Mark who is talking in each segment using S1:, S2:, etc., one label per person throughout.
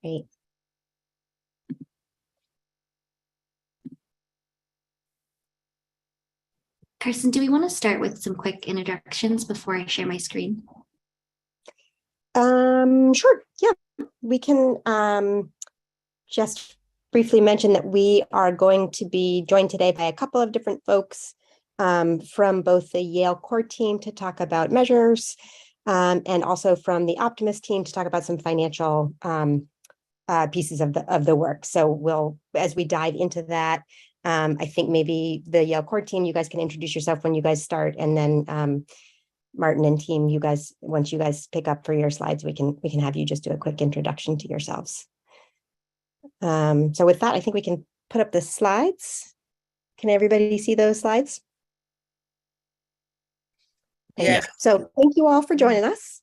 S1: Great.
S2: Carson, do we want to start with some quick introductions before I share my screen?
S1: Sure. Yeah, we can just briefly mention that we are going to be joined today by a couple of different folks from both the Yale core team to talk about measures and also from the Optimist team to talk about some financial pieces of the work. So we'll, as we dive into that, I think maybe the Yale core team, you guys can introduce yourself when you guys start, and then Martin and team, you guys, once you guys pick up for your slides, we can have you just do a quick introduction to yourselves. So with that, I think we can put up the slides. Can everybody see those slides?
S3: Yeah.
S1: So thank you all for joining us.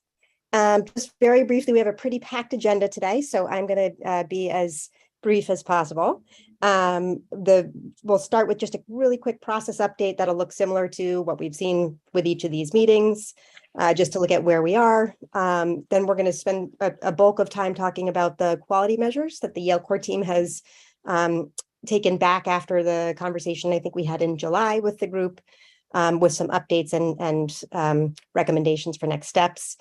S1: Just very briefly, we have a pretty packed agenda today, so I'm going to be as brief as possible. We'll start with just a really quick process update that'll look similar to what we've seen with each of these meetings, just to look at where we are. Then we're going to spend a bulk of time talking about the quality measures that the Yale core team has taken back after the conversation I think we had in July with the group, with some updates and recommendations for next steps.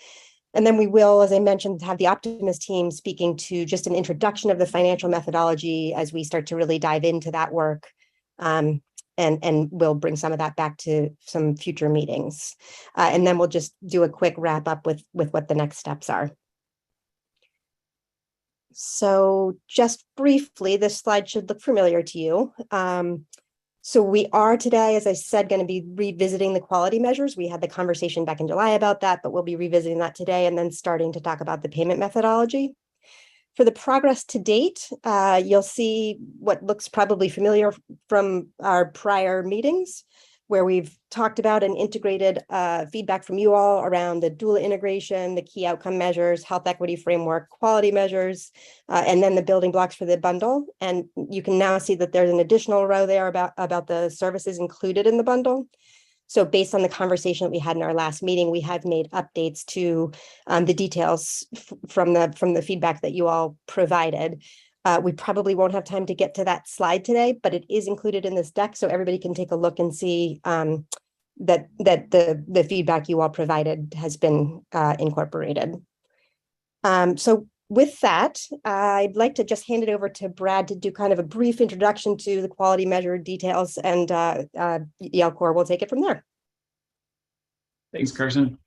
S1: And then we will, as I mentioned, have the Optimist team speaking to just an introduction of the financial methodology as we start to really dive into that work. And we'll bring some of that back to some future meetings. And then we'll just do a quick wrap up with what the next steps are. So just briefly, this slide should look familiar to you. So we are today, as I said, going to be revisiting the quality measures. We had the conversation back in July about that, but we'll be revisiting that today and then starting to talk about the payment methodology. For the progress to date, you'll see what looks probably familiar from our prior meetings, where we've talked about and integrated feedback from you all around the doula integration, the key outcome measures, health equity framework, quality measures, and then the building blocks for the bundle. And you can now see that there's an additional row there about the services included in the bundle. So based on the conversation that we had in our last meeting, we have made updates to the details from the feedback that you all provided. We probably won't have time to get to that slide today, but it is included in this deck, so everybody can take a look and see that the feedback you all provided has been incorporated. So with that, I'd like to just hand it over to Brad to do kind of a brief introduction to the quality measure details, and Yale core will take it from there.
S3: Thanks, Carson.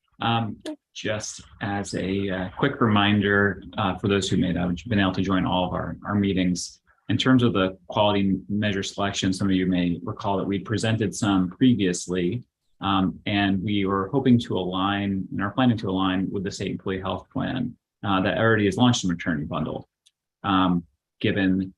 S3: Just as a quick reminder for those who may not have been able to join all of our meetings, in terms of the quality measure selection, some of you may recall that we presented some previously, and we were hoping to align and are planning to align with the state employee health plan that already has launched a maternity bundle. Given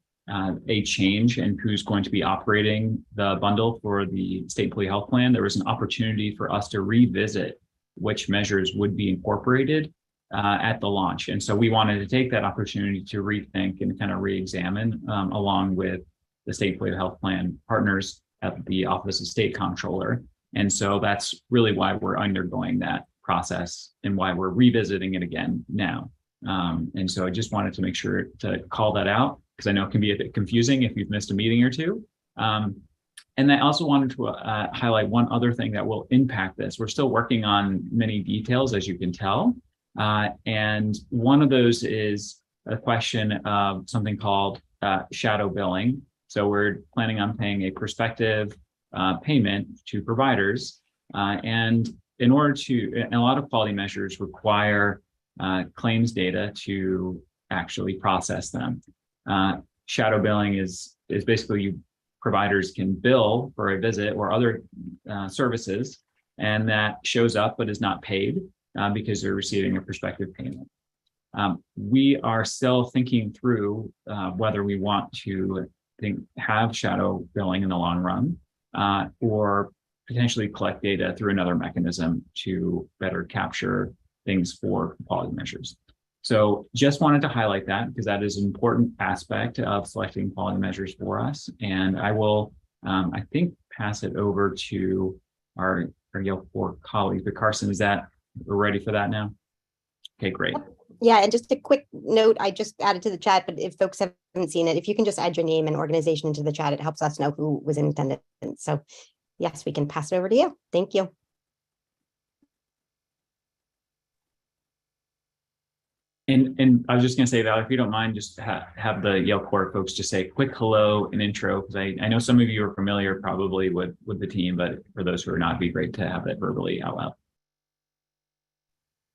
S3: a change in who's going to be operating the bundle for the state employee health plan, there was an opportunity for us to revisit which measures would be incorporated at the launch. And so we wanted to take that opportunity to rethink and kind of re-examine along with the state employee health plan partners at the Office of State Comptroller. And so that's really why we're undergoing that process and why we're revisiting it again now. And so I just wanted to make sure to call that out, because I know it can be a bit confusing if you've missed a meeting or two. And I also wanted to highlight one other thing that will impact this. We're still working on many details, as you can tell. And one of those is a question of something called shadow billing. So we're planning on paying a prospective payment to providers. And in order to, and a lot of quality measures require claims data to actually process them. Shadow billing is basically providers can bill for a visit or other services, and that shows up but is not paid because they're receiving a prospective payment. We are still thinking through whether we want to have shadow billing in the long run or potentially collect data through another mechanism to better capture things for quality measures. So just wanted to highlight that because that is an important aspect of selecting quality measures for us. And I will, I think, pass it over to our Yale core colleagues. But Carson, is that, we're ready for that now? Okay, great.
S1: Yeah, and just a quick note, I just added to the chat, but if folks haven't seen it, if you can just add your name and organization into the chat, it helps us know who was in attendance. So yes, we can pass it over to you. Thank you.
S3: And I was just going to say, Val, if you don't mind, just have the Yale Core folks just say a quick hello and intro, because I know some of you are familiar probably with the team, but for those who are not, it'd be great to have that verbally out loud.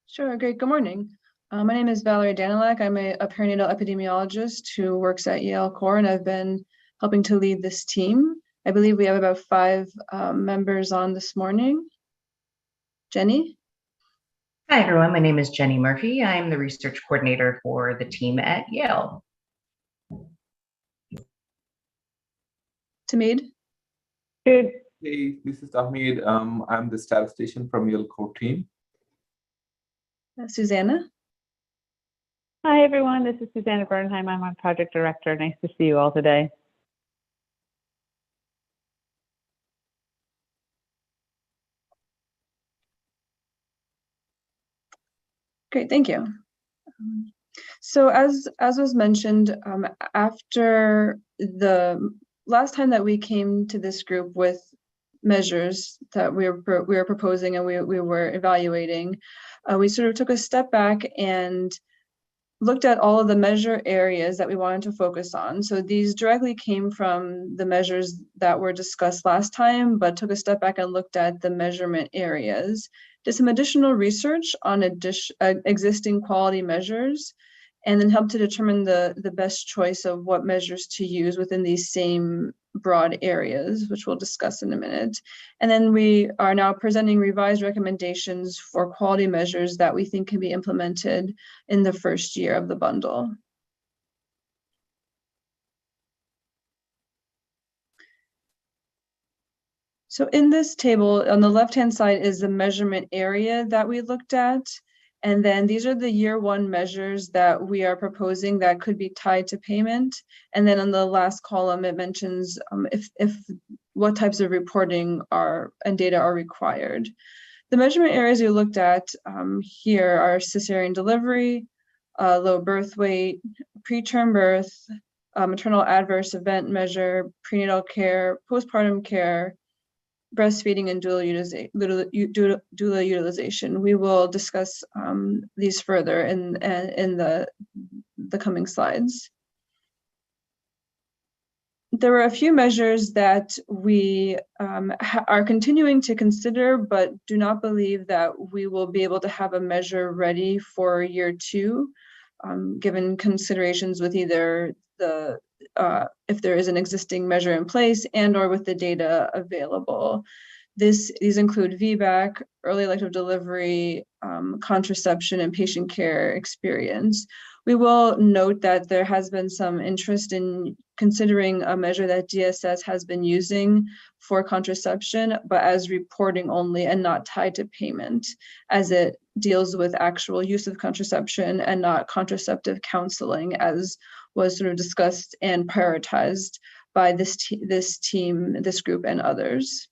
S4: Sure, great. Good morning. My name is Valerie Danilak. I'm a perinatal epidemiologist who works at Yale Core, and I've been helping to lead this team. I believe we have about 5 members on this morning. Jenny?
S5: Hi, everyone. My name is Jenny Murphy. I'm the research coordinator for the team at Yale.
S4: Tamid?
S6: Good. Hey, this is Ahmed. I'm the statistician from Yale Core team.
S4: Susanna?
S7: Hi, everyone. This is Susanna Bernheim. I'm our project director. Nice to see you all today.
S4: Great, thank you. So as was mentioned, after the last time that we came to this group with measures that we were proposing and we were evaluating, we sort of took a step back and looked at all of the measure areas that we wanted to focus on. So these directly came from the measures that were discussed last time, but took a step back and looked at the measurement areas, did some additional research on existing quality measures, and then helped to determine the best choice of what measures to use within these same broad areas, which we'll discuss in a minute. And then we are now presenting revised recommendations for quality measures that we think can be implemented in the first year of the bundle. So in this table, on the left-hand side is the measurement area that we looked at. And then these are the year 1 measures that we are proposing that could be tied to payment. And then on the last column, it mentions if what types of reporting and data are required. The measurement areas we looked at here are cesarean delivery, low birth weight, preterm birth, maternal adverse event measure, prenatal care, postpartum care, breastfeeding, and doula utilization. We will discuss these further in the coming slides. There were a few measures that we are continuing to consider, but do not believe that we will be able to have a measure ready for year 2, given considerations with either the if there is an existing measure in place and or with the data available. These include VBAC, early elective delivery, contraception, and patient care experience. We will note that there has been some interest in considering a measure that DSS has been using for contraception, but as reporting only and not tied to payment, as it deals with actual use of contraception and not contraceptive counseling, as was sort of discussed and prioritized by this team, this group, and others.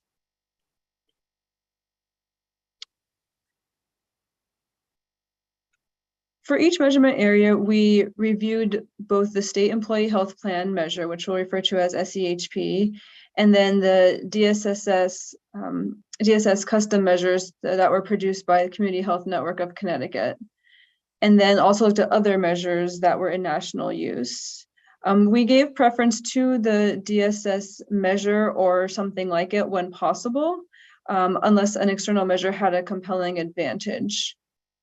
S4: For each measurement area, we reviewed both the state employee health plan measure, which we'll refer to as SEHP, and then the DSS custom measures that were produced by the Community Health Network of Connecticut. And then also looked at other measures that were in national use. We gave preference to the DSS measure or something like it when possible, unless an external measure had a compelling advantage.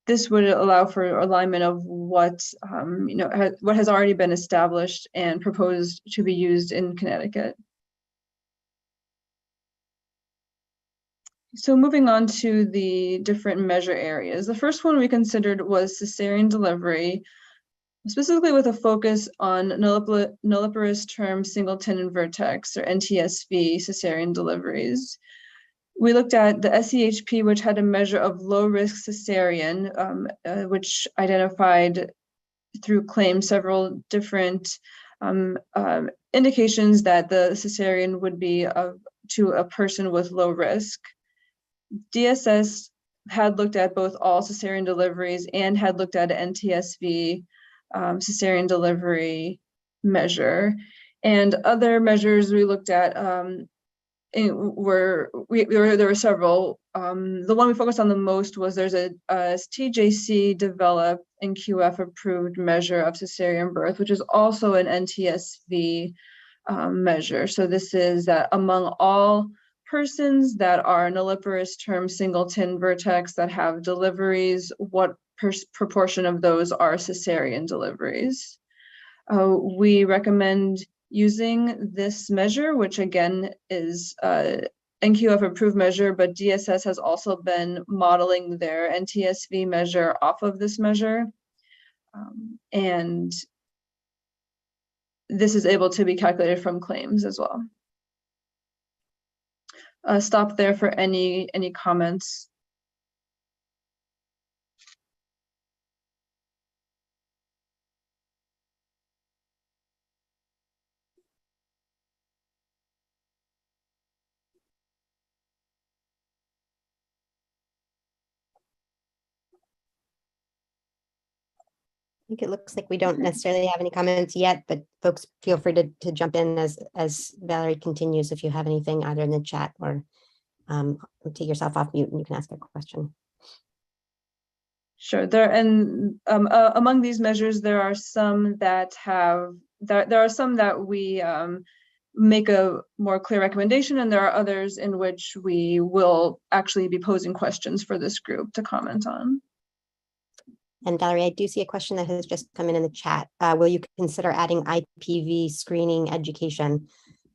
S4: This would allow for alignment of what has already been established and proposed to be used in Connecticut. So moving on to the different measure areas. The first one we considered was cesarean delivery, specifically with a focus on nulliparous term singleton and vertex, or NTSV cesarean deliveries. We looked at the SEHP, which had a measure of low-risk cesarean, which identified through claims several different indications that the cesarean would be to a person with low risk. DSS had looked at both all cesarean deliveries and had looked at an NTSV cesarean delivery measure. And other measures we looked at there were several. The one we focused on the most was there's a TJC developed and QF approved measure of cesarean birth, which is also an NTSV measure. So this is that among all persons that are nulliparous term singleton vertex that have deliveries, what proportion of those are cesarean deliveries? We recommend using this measure, which again is NQF approved measure, but DSS has also been modeling their NTSV measure off of this measure. And this is able to be calculated from claims as well. Stop there for any comments.
S1: I think it looks like we don't necessarily have any comments yet, but folks feel free to jump in as Valerie continues if you have anything either in the chat or take yourself off mute and you can ask a question.
S4: Sure. Among these measures, there are some that we make a more clear recommendation, and there are others in which we will actually be posing questions for this group to comment on.
S1: And Valerie, I do see a question that has just come in the chat. Will you consider adding IPV screening education?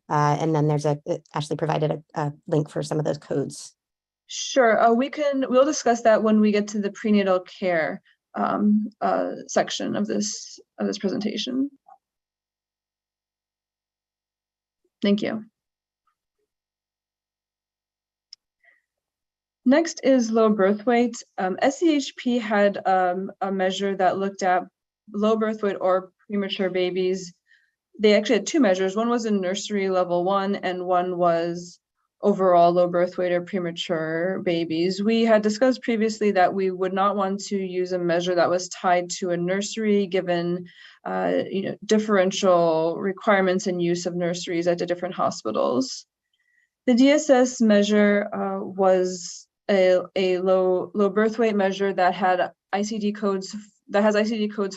S1: And then there's Ashley provided a link for some of those codes.
S4: Sure, we'll discuss that when we get to the prenatal care section of this presentation. Thank you. Next is low birth weight. SCHP had a measure that looked at low birth weight or premature babies. They actually had two measures. One was in nursery level 1 and one was overall low birth weight or premature babies. We had discussed previously that we would not want to use a measure that was tied to a nursery given differential requirements and use of nurseries at the different hospitals. The DSS measure was a low birth weight measure that had ICD codes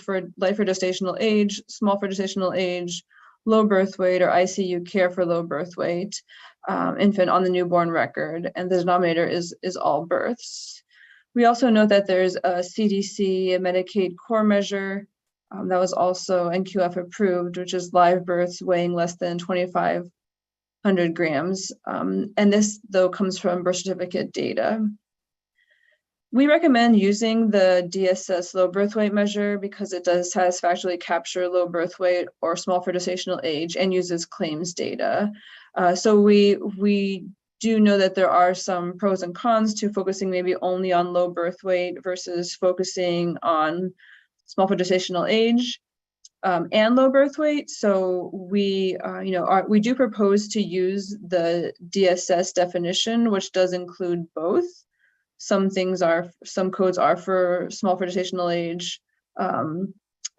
S4: for life or gestational age, small for gestational age, low birth weight, or ICU care for low birth weight infant on the newborn record, and the denominator is all births. We also note that there's a CDC, a Medicaid core measure that was also NQF approved, which is live births weighing less than 2,500 grams. And this, though, comes from birth certificate data. We recommend using the DSS low birth weight measure because it does satisfactorily capture low birth weight or small for gestational age and uses claims data. So we do know that there are some pros and cons to focusing maybe only on low birth weight versus focusing on small for gestational age and low birth weight. So we do propose to use the DSS definition, which does include both. Some codes are for small for gestational age, and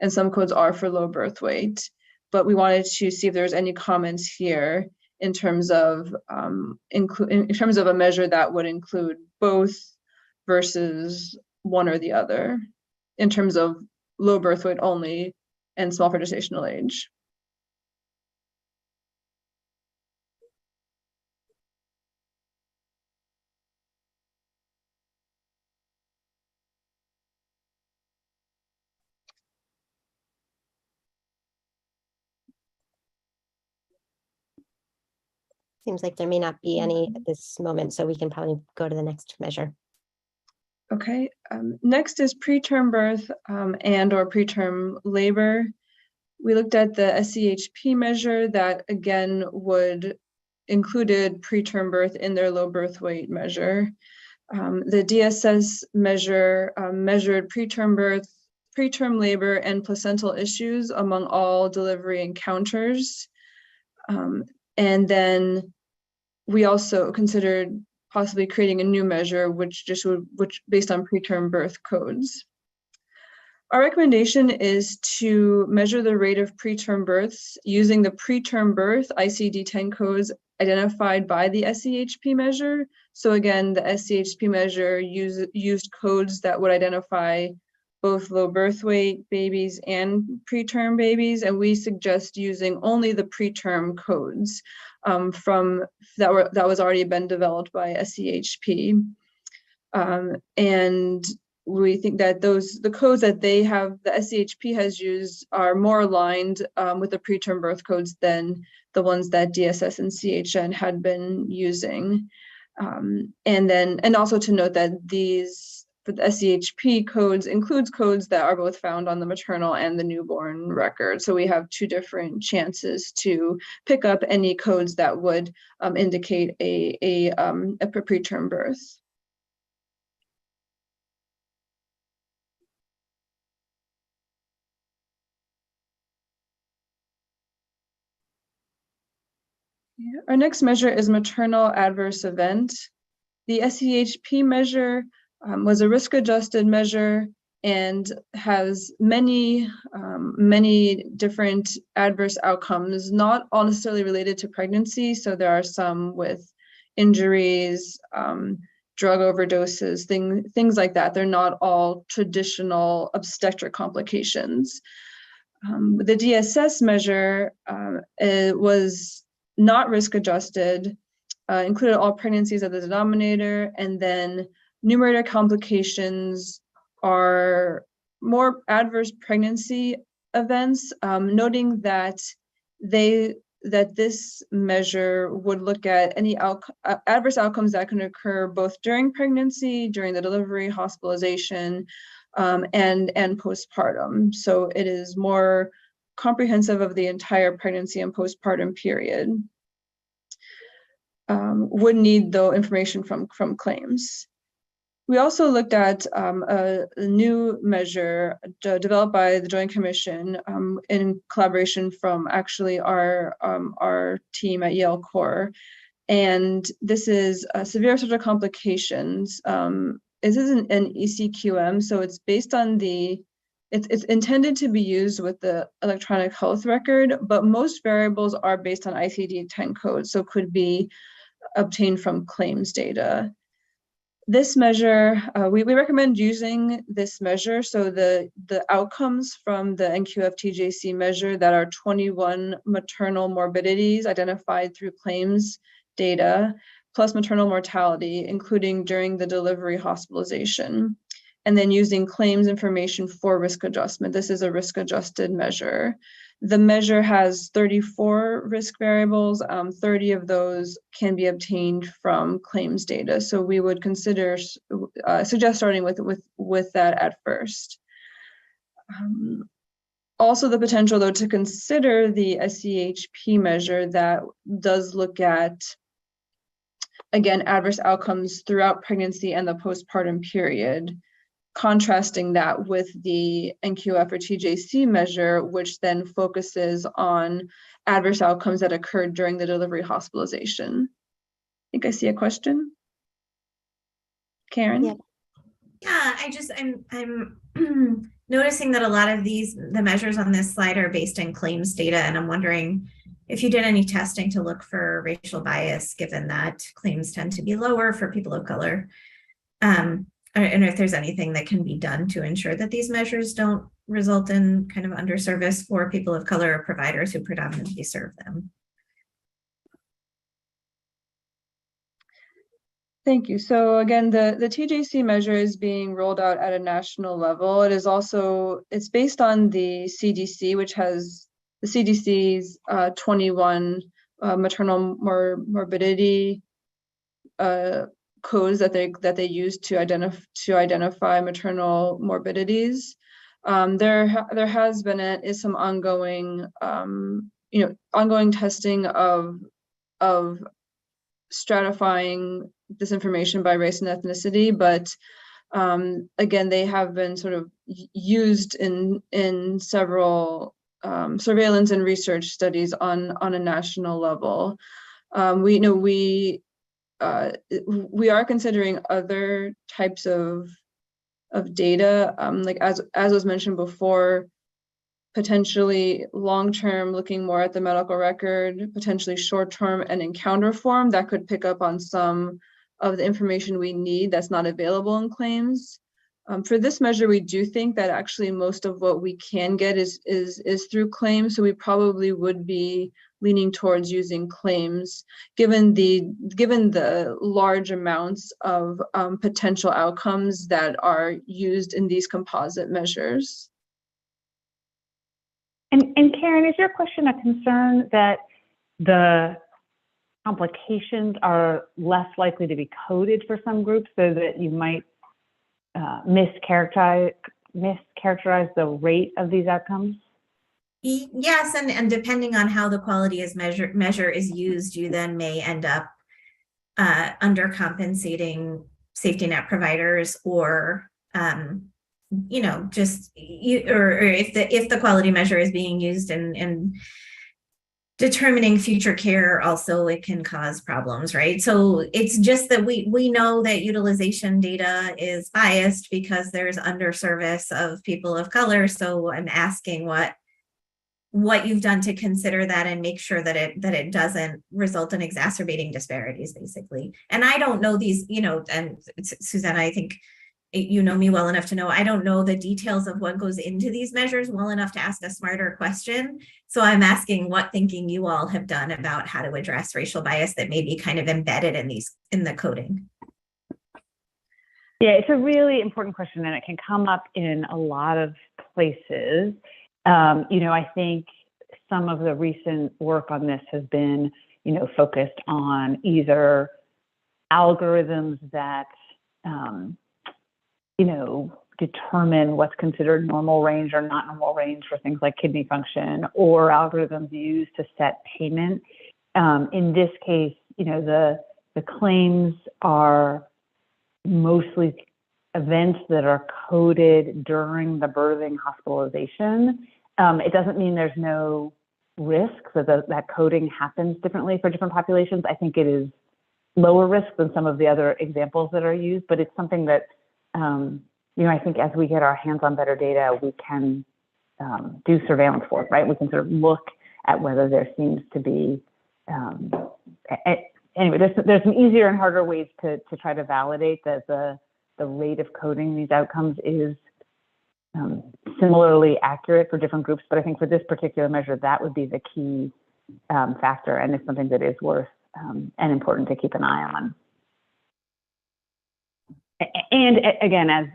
S4: some codes are for low birth weight. But we wanted to see if there's any comments here in terms of a measure that would include both versus one or the other, in terms of low birth weight only and small for gestational age.
S1: Seems like there may not be any at this moment, so we can probably go to the next measure.
S4: Okay, next is preterm birth and or preterm labor. We looked at the SCHP measure that again included preterm birth in their low birth weight measure. The DSS measure measured preterm birth, preterm labor, and placental issues among all delivery encounters. And then we also considered possibly creating a new measure, which based on preterm birth codes. Our recommendation is to measure the rate of preterm births using the preterm birth ICD-10 codes identified by the SEHP measure. So again, the SEHP measure used codes that would identify both low birth weight babies and preterm babies, and we suggest using only the preterm codes that was already been developed by SEHP. And we think that the codes that the SEHP has used are more aligned with the preterm birth codes than the ones that DSS and CHN had been using. And also to note that for the SEHP codes includes codes that are both found on the maternal and the newborn record. So we have two different chances to pick up any codes that would indicate a preterm birth. Our next measure is maternal adverse event. The SEHP measure was a risk-adjusted measure and has many different adverse outcomes, not all necessarily related to pregnancy. So there are some with injuries, drug overdoses, things like that. They're not all traditional obstetric complications. The DSS measure was not risk adjusted, included all pregnancies at the denominator, and then numerator complications are more adverse pregnancy events, noting that this measure would look at any adverse outcomes that can occur both during pregnancy, during the delivery, hospitalization, and postpartum. So it is more comprehensive of the entire pregnancy and postpartum period. Would need, though, information from claims. We also looked at a new measure developed by the Joint Commission in collaboration from actually our team at Yale Core. And this is severe obstetric complications. This is an ECQM, so it's based on it's intended to be used with the electronic health record, but most variables are based on ICD-10 codes, so could be obtained from claims data. This measure, we recommend using this measure. So the outcomes from the NQF-TJC measure that are 21 maternal morbidities identified through claims data, plus maternal mortality, including during the delivery hospitalization, and then using claims information for risk adjustment. This is a risk adjusted measure. The measure has 34 risk variables. 30 of those can be obtained from claims data. So we would suggest starting with that at first. Also the potential, though, to consider the SEHP measure that does look at, again, adverse outcomes throughout pregnancy and the postpartum period, contrasting that with the NQF or TJC measure, which then focuses on adverse outcomes that occurred during the delivery hospitalization. I think I see a question. Karen?
S8: Yeah, I'm noticing that a lot of the measures on this slide are based in claims data, and I'm wondering if you did any testing to look for racial bias, given that claims tend to be lower for people of color. And if there's anything that can be done to ensure that these measures don't result in kind of underservice for people of color or providers who predominantly serve them.
S4: Thank you. So again, the TJC measure is being rolled out at a national level. It's based on the CDC, which has the CDC's 21 maternal morbidity codes that they use to identify maternal morbidities. There has been is some ongoing ongoing testing of stratifying this information by race and ethnicity, but again, they have been sort of used in several surveillance and research studies on a national level. we are considering other types of data, like as was mentioned before, potentially long-term, looking more at the medical record, potentially short-term and encounter form that could pick up on some of the information we need that's not available in claims. For this measure, we do think that actually most of what we can get is through claims, so we probably would be leaning towards using claims, given the large amounts of potential outcomes that are used in these composite measures.
S7: And Karen, is your question a concern that the complications are less likely to be coded for some groups, so that you might mischaracterize the rate of these outcomes?
S8: Yes, and depending on how the quality is measure is used, you then may end up undercompensating safety net providers, or you know, just or if the quality measure is being used in determining future care, also it can cause problems, right? So it's just that we know that utilization data is biased because there's underservice of people of color. So I'm asking what you've done to consider that and make sure that it doesn't result in exacerbating disparities, basically. And I don't know these, you know, and Susanna, I think you know me well enough to know I don't know the details of what goes into these measures well enough to ask a smarter question. So I'm asking what thinking you all have done about how to address racial bias that may be kind of embedded in the coding.
S7: Yeah, it's a really important question, and it can come up in a lot of places. You know, I think some of the recent work on this has been, you know, focused on either algorithms that you know, determine what's considered normal range or not normal range for things like kidney function, or algorithms used to set payment. In this case, you know, the claims are mostly events that are coded during the birthing hospitalization. It doesn't mean there's no risk that coding happens differently for different populations. I think it is lower risk than some of the other examples that are used, but it's something that you know, I think as we get our hands on better data, we can do surveillance for it, right? We can sort of look at whether there seems to be, anyway, there's some easier and harder ways to try to validate that the rate of coding these outcomes is similarly accurate for different groups. But I think for this particular measure, that would be the key factor, and it's something that is worth and important to keep an eye on. And again, as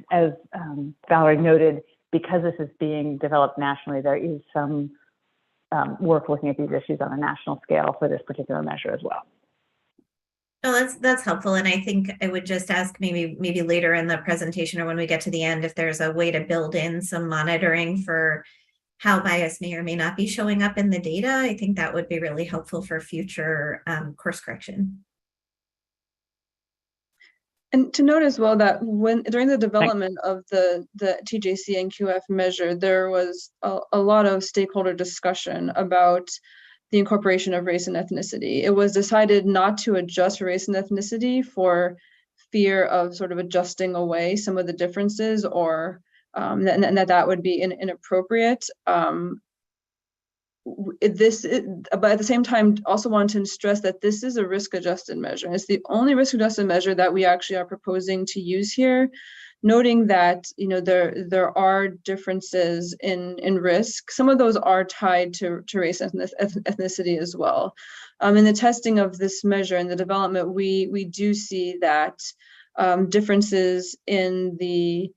S7: Valerie noted, because this is being developed nationally, there is some work looking at these issues on a national scale for this particular measure as well.
S8: No, that's helpful. And I think I would just ask maybe later in the presentation or when we get to the end, if there's a way to build in some monitoring for how bias may or may not be showing up in the data. I think that would be really helpful for future course correction.
S4: And to note as well that during the development of the TJC and QF measure, there was a lot of stakeholder discussion about the incorporation of race and ethnicity. It was decided not to adjust race and ethnicity for fear of sort of adjusting away some of the differences, or that would be inappropriate. But at the same time, also want to stress that this is a risk-adjusted measure. And it's the only risk-adjusted measure that we actually are proposing to use here, noting that, you know, there are differences in risk. Some of those are tied to race and ethnicity as well. In the testing of this measure and the development, we do see that differences in the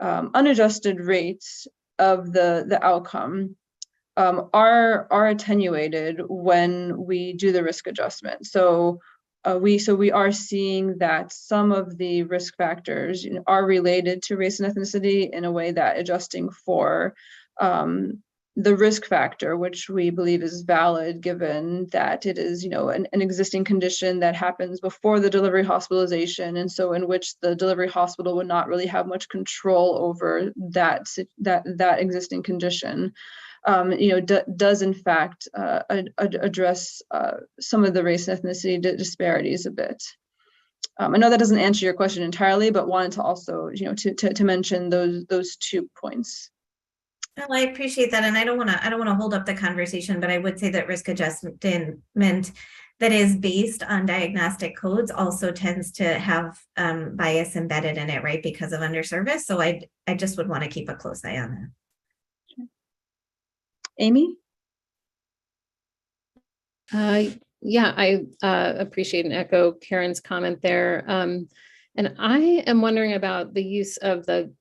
S4: unadjusted rates of the outcome are attenuated when we do the risk adjustment. So we are seeing that some of the risk factors, you know, are related to race and ethnicity in a way that adjusting for the risk factor, which we believe is valid given that it is, you know, an existing condition that happens before the delivery hospitalization, and so in which the delivery hospital would not really have much control over that existing condition. You know, does in fact address some of the race and ethnicity disparities a bit. I know that doesn't answer your question entirely, but wanted to also, to mention those 2 points.
S8: Well, I appreciate that, and I don't want to hold up the conversation, but I would say that risk adjustment that is based on diagnostic codes also tends to have bias embedded in it, right, because of underservice. So I just would want to keep a close eye on that.
S4: Amy?
S9: Yeah, I appreciate and echo Karen's comment there. And I am wondering about the use of the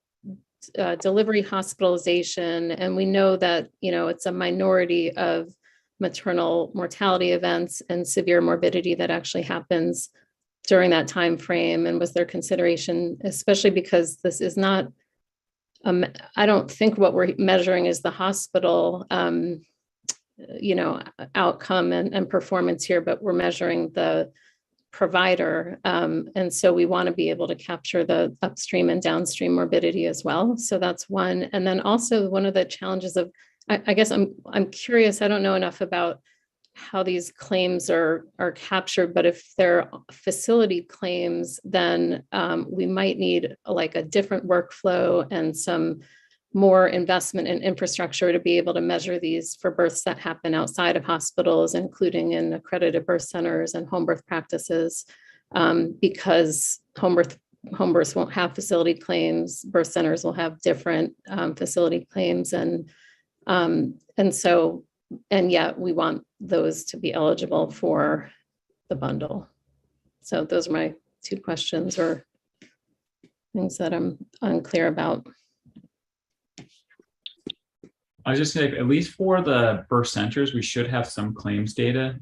S9: delivery hospitalization. And we know that, it's a minority of maternal mortality events and severe morbidity that actually happens during that time frame. And was there consideration, especially because this is not, I don't think what we're measuring is the hospital outcome and performance here, but we're measuring the provider. And so we want to be able to capture the upstream and downstream morbidity as well. So that's one. And then also one of the challenges of, I guess I'm curious, I don't know enough about how these claims are captured, but if they're facility claims, then we might need like a different workflow and some more investment in infrastructure to be able to measure these for births that happen outside of hospitals, including in accredited birth centers and home birth practices, because home births won't have facility claims, birth centers will have different facility claims, and yet we want those to be eligible for the bundle. So those are my 2 questions or things that I'm unclear about.
S3: I was just saying, at least for the birth centers, we should have some claims data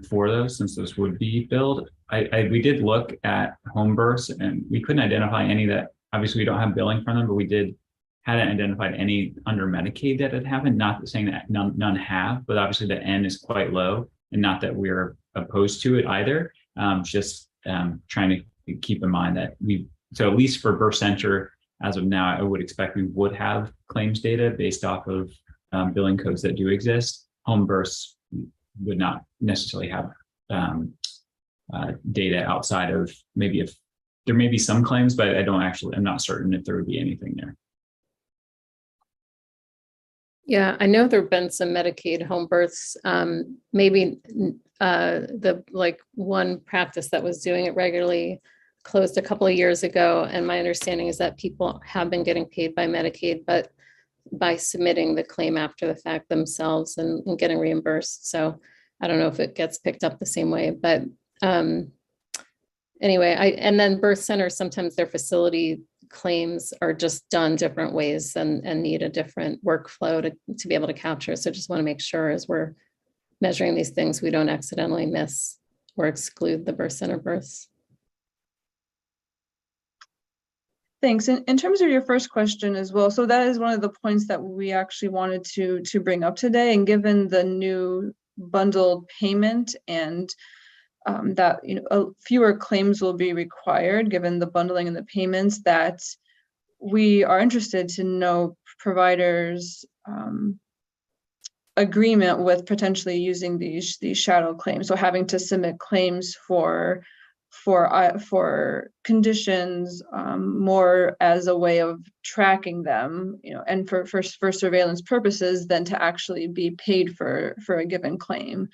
S3: for those, since those would be billed. We did look at home births and we couldn't identify any that, obviously we don't have billing from them, but we hadn't identified any under Medicaid that had happened. Not saying that none have, but obviously the N is quite low, and not that we're opposed to it either. Just trying to keep in mind that so at least for birth center, as of now, I would expect we would have claims data based off of billing codes that do exist. Home births would not necessarily have data outside of, maybe if there may be some claims, but I'm not certain if there would be anything there.
S9: Yeah, I know there've been some Medicaid home births. Maybe the one practice that was doing it regularly closed a couple of years ago. And my understanding is that people have been getting paid by Medicaid, but by submitting the claim after the fact themselves and getting reimbursed. So I don't know if it gets picked up the same way, but anyway, and then birth centers, sometimes their facility claims are just done different ways and need a different workflow to be able to capture. So just want to make sure as we're measuring these things, we don't accidentally miss or exclude the birth center births.
S4: Thanks. In terms of your first question as well, so that is one of the points that we actually wanted to bring up today. And given the new bundled payment and that fewer claims will be required given the bundling and the payments, that we are interested to know providers' agreement with potentially using these shadow claims. So having to submit claims for conditions more as a way of tracking them, and for surveillance purposes than to actually be paid for a given claim.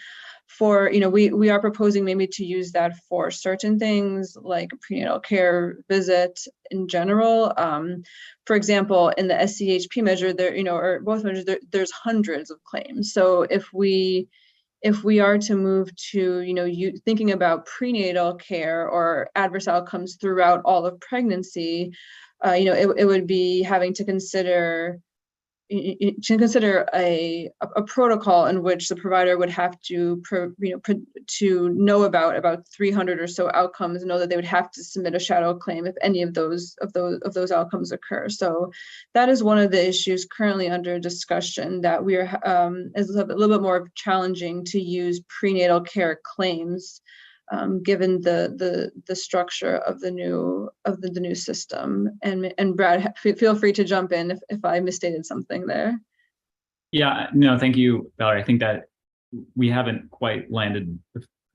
S4: We are proposing maybe to use that for certain things like prenatal care visit in general. For example, in the SCHP measure, there, or both measures, there's hundreds of claims. So if we are to move to, thinking about prenatal care or adverse outcomes throughout all of pregnancy, it would be having to consider a protocol in which the provider would have to know about 300 or so outcomes, know that they would have to submit a shadow claim if any of those outcomes occur. So that is one of the issues currently under discussion, that we are is a little bit more challenging to use prenatal care claims given the structure of the new system. And Brad, feel free to jump in if I misstated something there.
S3: Yeah, no, thank you, Valerie. I think that we haven't quite landed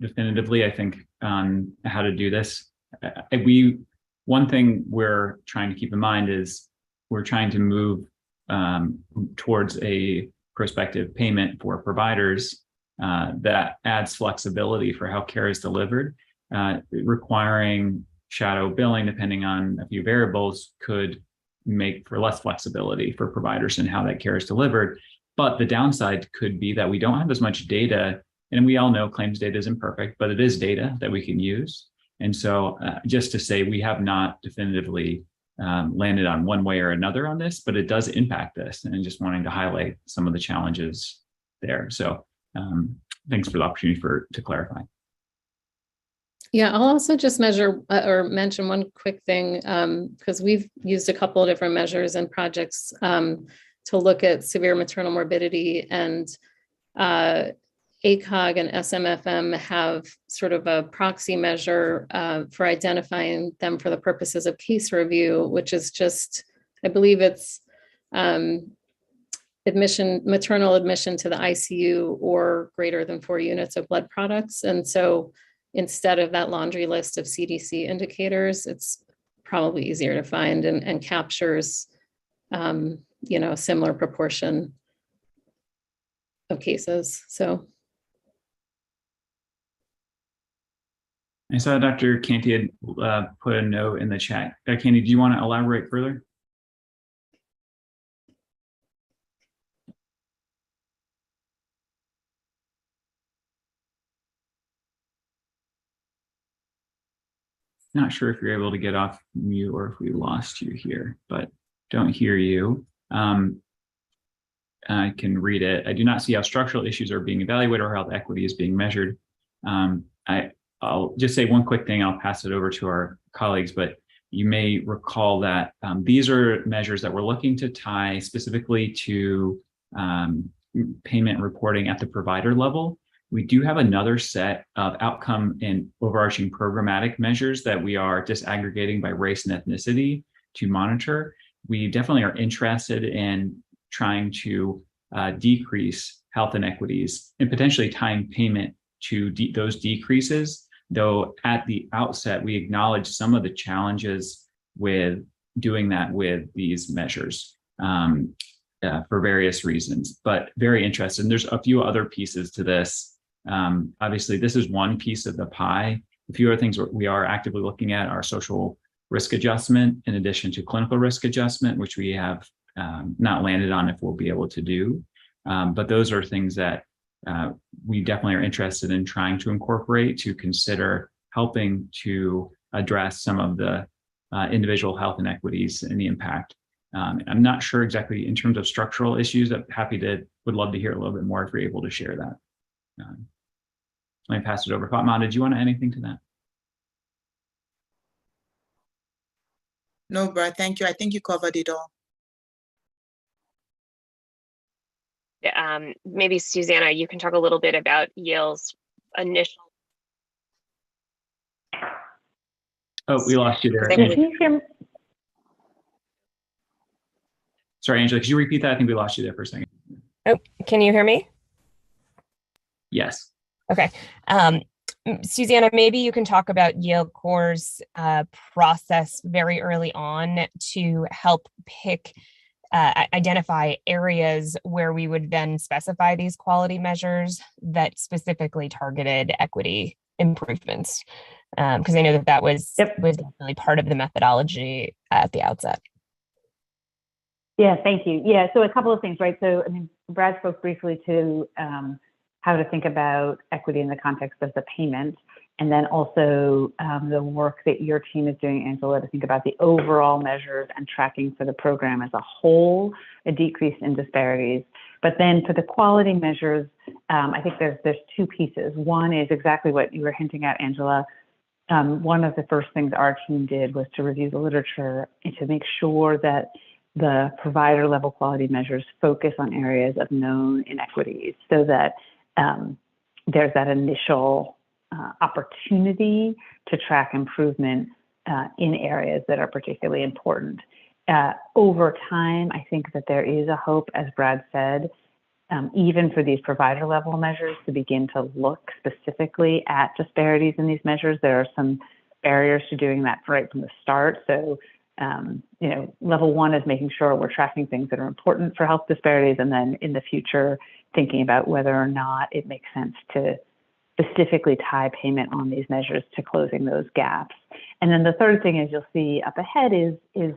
S3: definitively, I think, on how to do this. one thing we're trying to keep in mind is we're trying to move towards a prospective payment for providers that adds flexibility for how care is delivered. Requiring shadow billing, depending on a few variables, could make for less flexibility for providers in how that care is delivered. But the downside could be that we don't have as much data, and we all know claims data is imperfect, but it is data that we can use. And so just to say we have not definitively landed on one way or another on this, but it does impact this, and just wanting to highlight some of the challenges there. So thanks for the opportunity to clarify.
S9: Yeah, I'll also just measure or mention one quick thing, because we've used a couple of different measures and projects to look at severe maternal morbidity, and ACOG and SMFM have sort of a proxy measure for identifying them for the purposes of case review, which is just, I believe it's maternal admission to the ICU or greater than 4 units of blood products. And so instead of that laundry list of CDC indicators, it's probably easier to find and captures, a similar proportion of cases. So.
S3: I saw Dr. Canty had put a note in the chat. Canty, do you want to elaborate further? Not sure if you're able to get off mute or if we lost you here, but don't hear you. I can read it. I do not see how structural issues are being evaluated or how the equity is being measured. I'll just say one quick thing. I'll pass it over to our colleagues, but you may recall that these are measures that we're looking to tie specifically to payment reporting at the provider level. We do have another set of outcome and overarching programmatic measures that we are disaggregating by race and ethnicity to monitor. We definitely are interested in trying to decrease health inequities and potentially tying payment to those decreases, though at the outset, we acknowledge some of the challenges with doing that with these measures for various reasons, but very interested. And there's a few other pieces to this. Obviously, this is one piece of the pie. A few other things we are actively looking at are social risk adjustment, in addition to clinical risk adjustment, which we have not landed on if we'll be able to do. But those are things that we definitely are interested in trying to incorporate to consider helping to address some of the individual health inequities and the impact. I'm not sure exactly in terms of structural issues. Would love to hear a little bit more if you're able to share that. Let me pass it over. Fatma, did you want to add anything to that?
S10: No, Brad, thank you. I think you covered it all.
S11: Maybe Susanna, you can talk a little bit about Yale's initial.
S3: Oh, we lost you there. Sorry, Angela, could you repeat that? I think we lost you there for a second.
S11: Oh, can you hear me?
S3: Yes.
S11: Okay. Susanna, maybe you can talk about Yale Core's process very early on to help identify areas where we would then specify these quality measures that specifically targeted equity improvements. Because I know that was definitely part of the methodology at the outset.
S7: Yeah, thank you. Yeah, so a couple of things, right? So, I mean, Brad spoke briefly to how to think about equity in the context of the payment, and then also the work that your team is doing, Angela, to think about the overall measures and tracking for the program as a whole, a decrease in disparities. But then for the quality measures, I think there's two pieces. One is exactly what you were hinting at, Angela. One of the first things our team did was to review the literature and to make sure that the provider level quality measures focus on areas of known inequities, so that there's that initial opportunity to track improvement in areas that are particularly important. Over time, I think that there is a hope, as Brad said, even for these provider level measures to begin to look specifically at disparities in these measures. There are some barriers to doing that right from the start. So, level one is making sure we're tracking things that are important for health disparities, and then in the future, thinking about whether or not it makes sense to specifically tie payment on these measures to closing those gaps. And then the third thing is you'll see up ahead is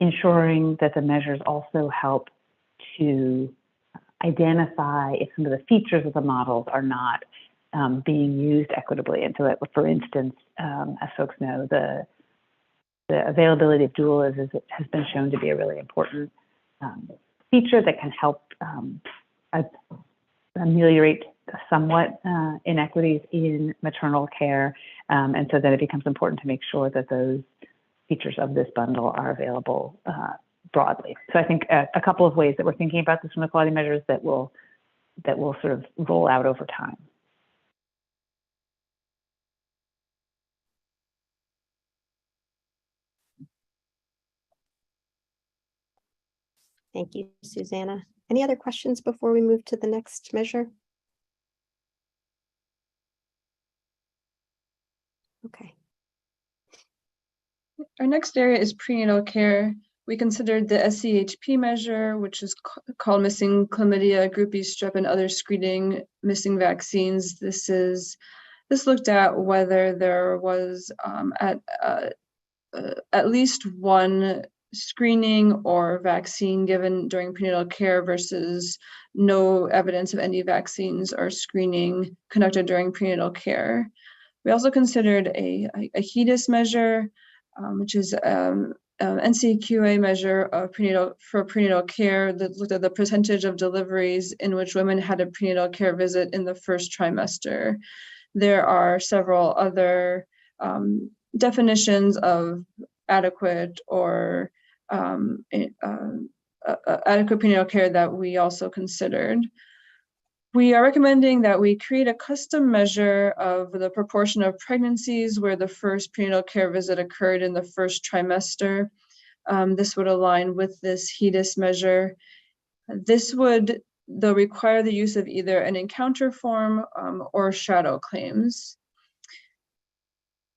S7: ensuring that the measures also help to identify if some of the features of the models are not being used equitably. And so that, for instance, as folks know, the availability of doulas has been shown to be a really important feature that can help ameliorate somewhat inequities in maternal care. And so then it becomes important to make sure that those features of this bundle are available broadly. So I think a couple of ways that we're thinking about this from the quality measures that will sort of roll out over time.
S1: Thank you, Susanna. Any other questions before we move to the next measure? Okay.
S4: Our next area is prenatal care. We considered the SCHP measure, which is called missing chlamydia, group B strep, and other screening missing vaccines. This looked at whether there was at least one screening or vaccine given during prenatal care versus no evidence of any vaccines or screening conducted during prenatal care. We also considered a HEDIS measure, which is NCQA measure of prenatal care that looked at the percentage of deliveries in which women had a prenatal care visit in the first trimester. There are several other definitions of adequate or adequate prenatal care that we also considered. We are recommending that we create a custom measure of the proportion of pregnancies where the first prenatal care visit occurred in the first trimester. This would align with this HEDIS measure. This would, though, require the use of either an encounter form or shadow claims.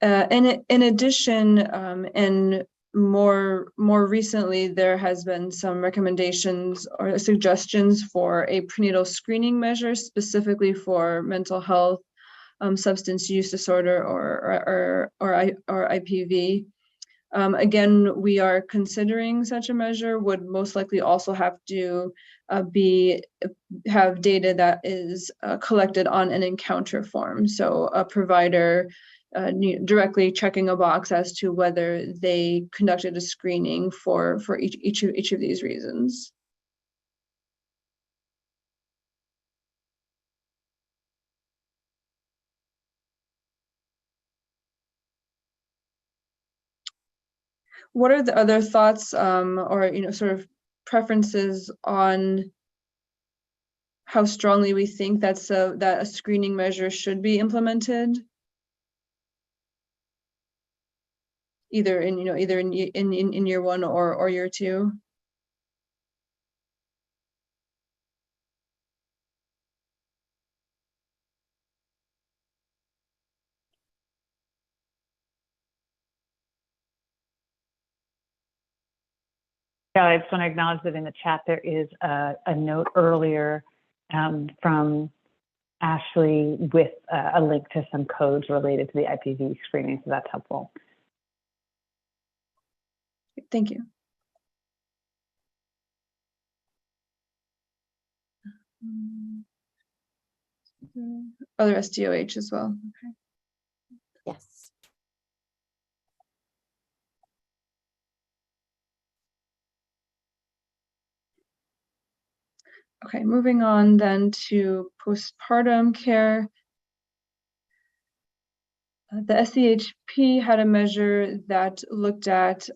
S4: In addition, and more recently, there has been some recommendations or suggestions for a prenatal screening measure specifically for mental health, substance use disorder, or IPV. Again, we are considering such a measure. Would most likely also have to have data that is collected on an encounter form. So a provider directly checking a box as to whether they conducted a screening for each of these reasons. What are the other thoughts or sort of preferences on how strongly we think that a screening measure should be implemented? Either in year one or year two.
S7: Yeah, I just want to acknowledge that in the chat there is a note earlier from Ashley with a link to some codes related to the IPV screening, so that's helpful.
S4: Thank you. Other SDOH as well. Okay.
S1: Yes.
S4: Okay, moving on then to postpartum care. The SCHP had a measure that looked at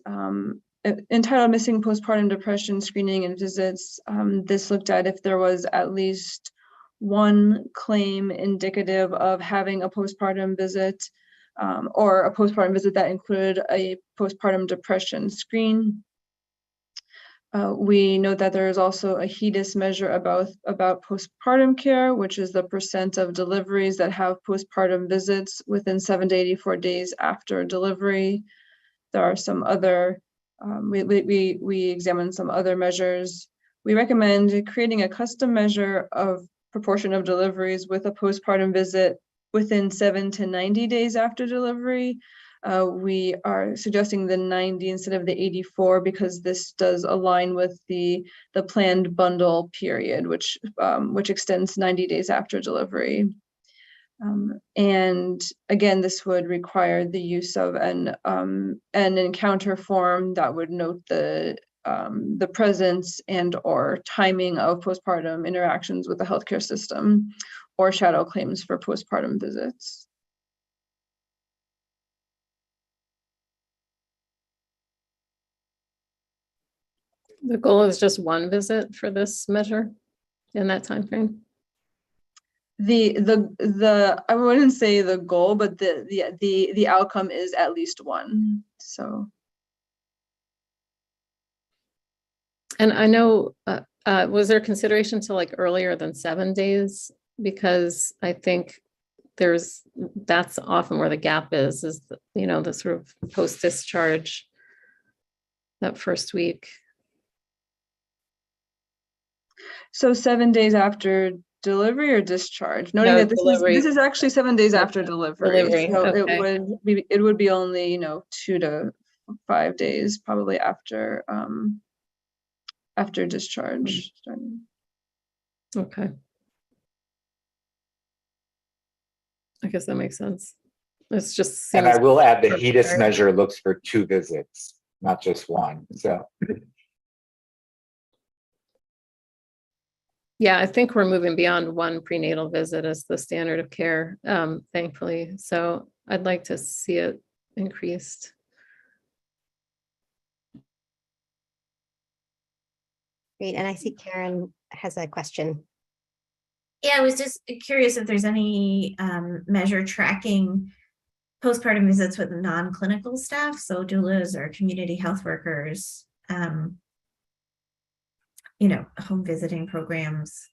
S4: entitled Missing Postpartum Depression Screening and Visits. This looked at if there was at least one claim indicative of having a postpartum visit or a postpartum visit that included a postpartum depression screen. We note that there is also a HEDIS measure about postpartum care, which is the percent of deliveries that have postpartum visits within 7 to 84 days after delivery. There are some other, we examined some other measures. We recommend creating a custom measure of proportion of deliveries with a postpartum visit within 7 to 90 days after delivery. We are suggesting the 90 instead of the 84 because this does align with the planned bundle period, which extends 90 days after delivery. And again, this would require the use of an encounter form that would note the presence and or timing of postpartum interactions with the healthcare system or shadow claims for postpartum visits.
S9: The goal is just one visit for this measure in that time frame.
S4: I wouldn't say the goal, but the outcome is at least one. So.
S9: And I know, was there consideration to like earlier than 7 days? Because I think that's often where the gap is the, the sort of post-discharge, that first week.
S4: So 7 days after delivery or discharge, noting that this is actually 7 days after delivery. So okay. it would be only 2 to 5 days probably after discharge starting.
S9: Okay, I guess that makes sense. It's just
S12: and I will add the HEDIS measure looks for 2 visits, not just 1. So
S9: yeah, I think we're moving beyond 1 prenatal visit as the standard of care, thankfully. So I'd like to see it increased.
S1: Great, and I see Karen has a question.
S8: Yeah, I was just curious if there's any measure tracking postpartum visits with non-clinical staff, so doulas or community health workers, home visiting programs.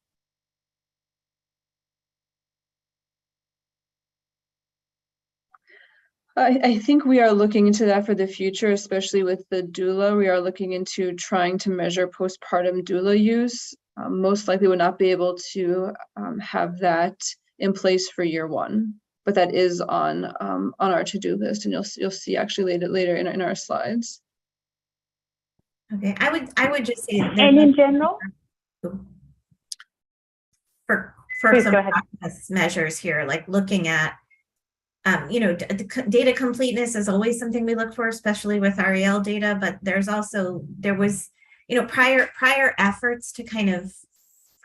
S4: I think we are looking into that for the future, especially with the doula. We are looking into trying to measure postpartum doula use. Most likely would not be able to have that in place for year 1, but that is on our to-do list, and you'll see actually later in our slides.
S8: Okay, I would just say that
S7: and in general
S8: for
S7: Please
S8: some
S7: go ahead.
S8: process measures here, like looking at data completeness is always something we look for, especially with REL data, but there was prior efforts to kind of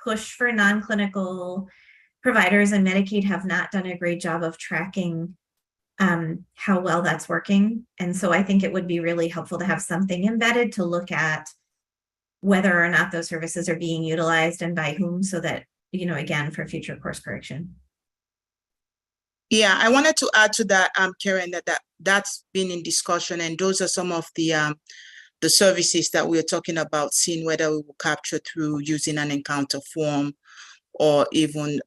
S8: push for non-clinical providers, and Medicaid have not done a great job of tracking how well that's working. And so I think it would be really helpful to have something embedded to look at whether or not those services are being utilized and by whom, so that, again, for future course correction.
S10: Yeah, I wanted to add to that, Karen, that's been in discussion, and those are some of the services that we're talking about, seeing whether we will capture through using an encounter form, or even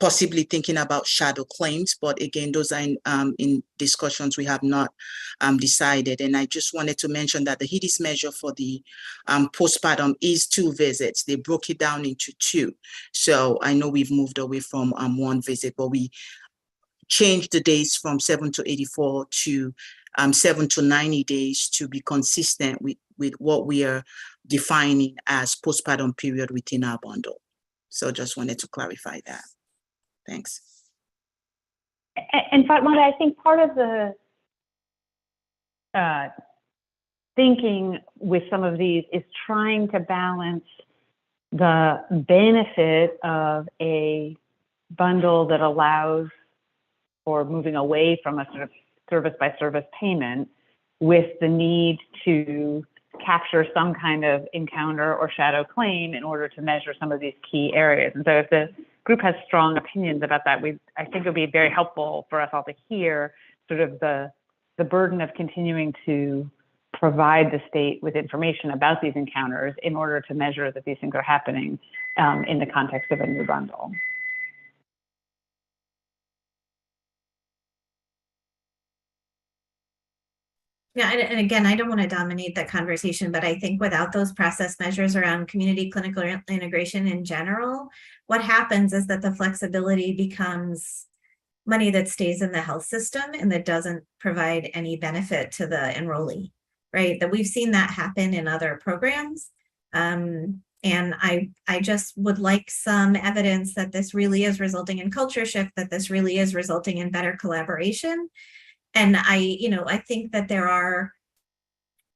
S10: possibly thinking about shadow claims. But again, those are in discussions. We have not decided. And I just wanted to mention that the HEDIS measure for the postpartum is 2 visits. They broke it down into 2. So I know we've moved away from 1 visit, but we changed the days from 7 to 84 to 7 to 90 days to be consistent with what we are defining as postpartum period within our bundle. So just wanted to clarify that. Thanks.
S7: And Fatma, I think part of the thinking with some of these is trying to balance the benefit of a bundle that allows for moving away from a sort of service by service payment with the need to capture some kind of encounter or shadow claim in order to measure some of these key areas. And so if the group has strong opinions about that, I think it would be very helpful for us all to hear sort of the burden of continuing to provide the state with information about these encounters in order to measure that these things are happening in the context of a new bundle.
S8: Yeah, and again, I don't want to dominate that conversation, but I think without those process measures around community clinical integration in general, what happens is that the flexibility becomes money that stays in the health system and that doesn't provide any benefit to the enrollee, right? That we've seen that happen in other programs. And I just would like some evidence that this really is resulting in culture shift, that this really is resulting in better collaboration. And I think that there are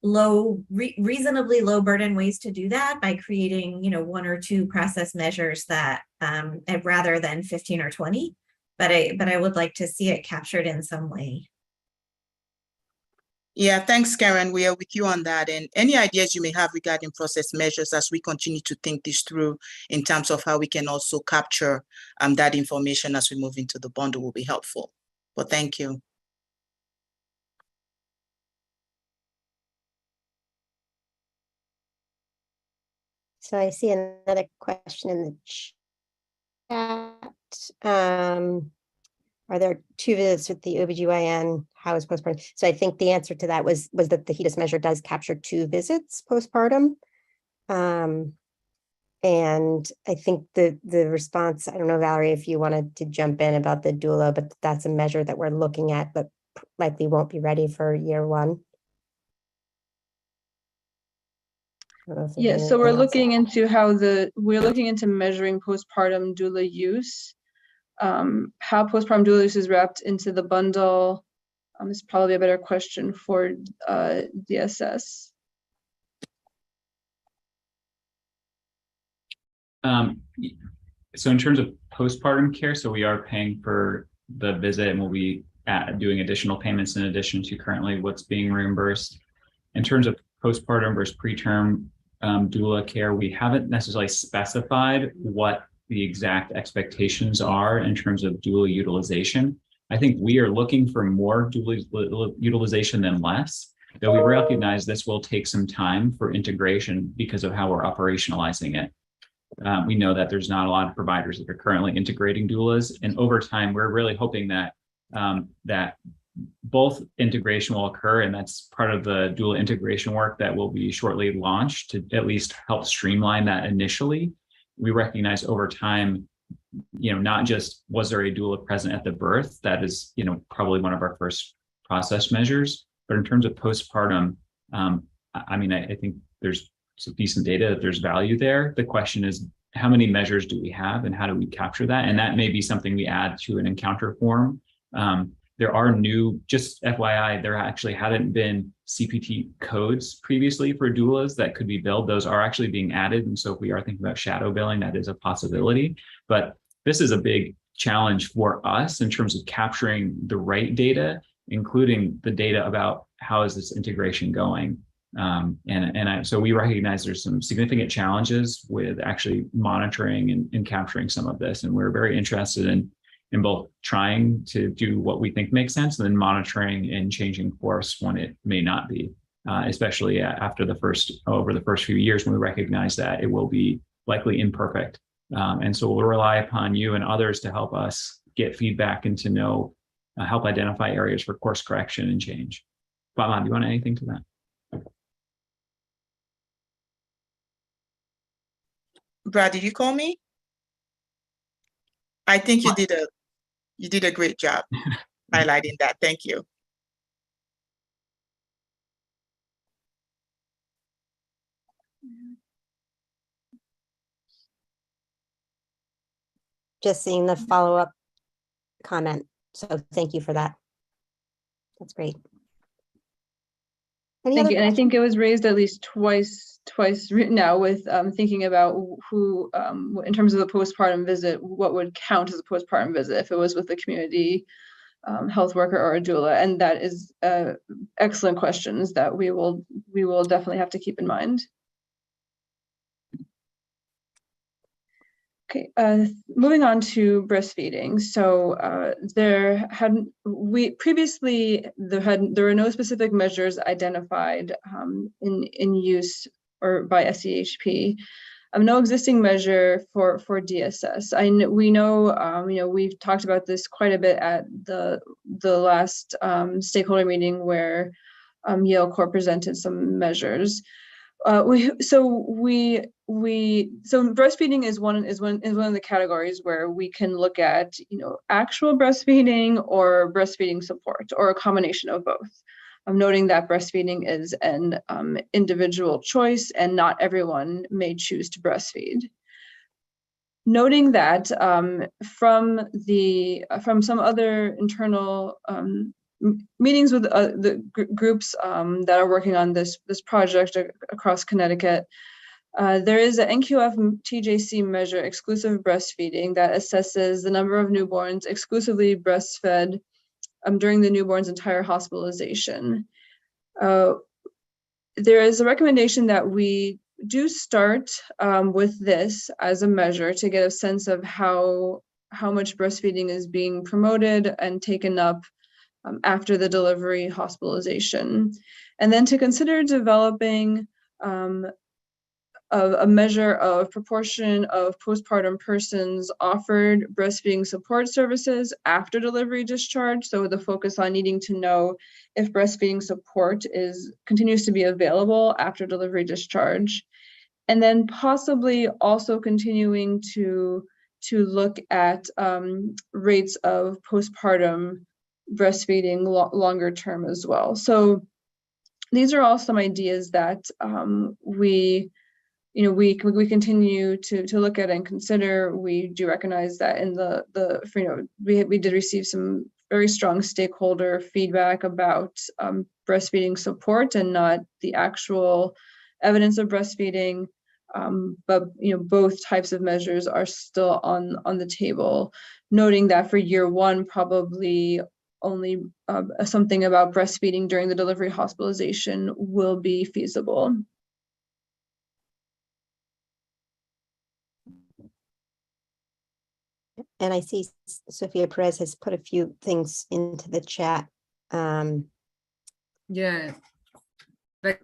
S8: reasonably low burden ways to do that by creating, 1 or 2 process measures that rather than 15 or 20. But I would like to see it captured in some way.
S10: Yeah, thanks, Karen. We are with you on that. And any ideas you may have regarding process measures as we continue to think this through in terms of how we can also capture that information as we move into the bundle will be helpful. But thank you.
S1: So I see another question in the chat. Are there 2 visits with the OBGYN? How is postpartum? So I think the answer to that was that the HEDIS measure does capture 2 visits postpartum. And I think the response, I don't know, Valerie, if you wanted to jump in about the doula, but that's a measure that we're looking at, but likely won't be ready for year 1.
S4: Yeah, so we're looking into we're looking into measuring postpartum doula use. How postpartum doula use is wrapped into the bundle is probably a better question for DSS.
S3: So in terms of postpartum care, so we are paying for the visit and we'll be doing additional payments in addition to currently what's being reimbursed. In terms of postpartum versus preterm doula care, we haven't necessarily specified what the exact expectations are in terms of doula utilization. I think we are looking for more doula utilization than less, though we recognize this will take some time for integration because of how we're operationalizing it. We know that there's not a lot of providers that are currently integrating doulas, and over time, we're really hoping that that both integration will occur, and that's part of the doula integration work that will be shortly launched to at least help streamline that initially. We recognize over time, not just was there a doula present at the birth, that is, probably one of our first process measures, but in terms of postpartum, I think there's some decent data that there's value there. The question is, how many measures do we have and how do we capture that? And that may be something we add to an encounter form. There are new, just FYI, there actually hadn't been CPT codes previously for doulas that could be billed. Those are actually being added. And so if we are thinking about shadow billing, that is a possibility. But this is a big challenge for us in terms of capturing the right data, including the data about how is this integration going. So we recognize there's some significant challenges with actually monitoring and capturing some of this. And we're very interested in both trying to do what we think makes sense and then monitoring and changing course when it may not be, especially after over the first few years when we recognize that it will be likely imperfect. And so we'll rely upon you and others to help us get feedback and to help identify areas for course correction and change. Batman, do you want to add anything to that?
S10: Brad, did you call me? I think you did a great job highlighting that. Thank you.
S1: Just seeing the follow-up comment. So thank you for that. That's great.
S4: Thank you. And I think it was raised at least twice now with thinking about who, in terms of the postpartum visit, what would count as a postpartum visit if it was with the community health worker or a doula. And that is excellent questions that we will definitely have to keep in mind. Okay, moving on to breastfeeding. So there were no specific measures identified in use or by SEHP. No existing measure for DSS. We know, we've talked about this quite a bit at the last stakeholder meeting where Yale Corp presented some measures. Breastfeeding is one of the categories where we can look at, actual breastfeeding or breastfeeding support or a combination of both. I'm noting that breastfeeding is an individual choice and not everyone may choose to breastfeed. Noting that from some other internal meetings with the groups that are working on this project across Connecticut, there is an NQF TJC measure, exclusive breastfeeding, that assesses the number of newborns exclusively breastfed during the newborn's entire hospitalization. There is a recommendation that we do start with this as a measure to get a sense of how much breastfeeding is being promoted and taken up after the delivery hospitalization, and then to consider developing a measure of proportion of postpartum persons offered breastfeeding support services after delivery discharge. So the focus on needing to know if breastfeeding support continues to be available after delivery discharge, and then possibly also continuing to look at rates of postpartum breastfeeding longer term as well. So these are all some ideas that we continue to look at and consider. We do recognize that in we did receive some very strong stakeholder feedback about breastfeeding support and not the actual evidence of breastfeeding. But both types of measures are still on the table, noting that for year one, probably only something about breastfeeding during the delivery hospitalization will be feasible.
S1: And I see Sophia Perez has put a few things into the chat.
S13: Yeah, that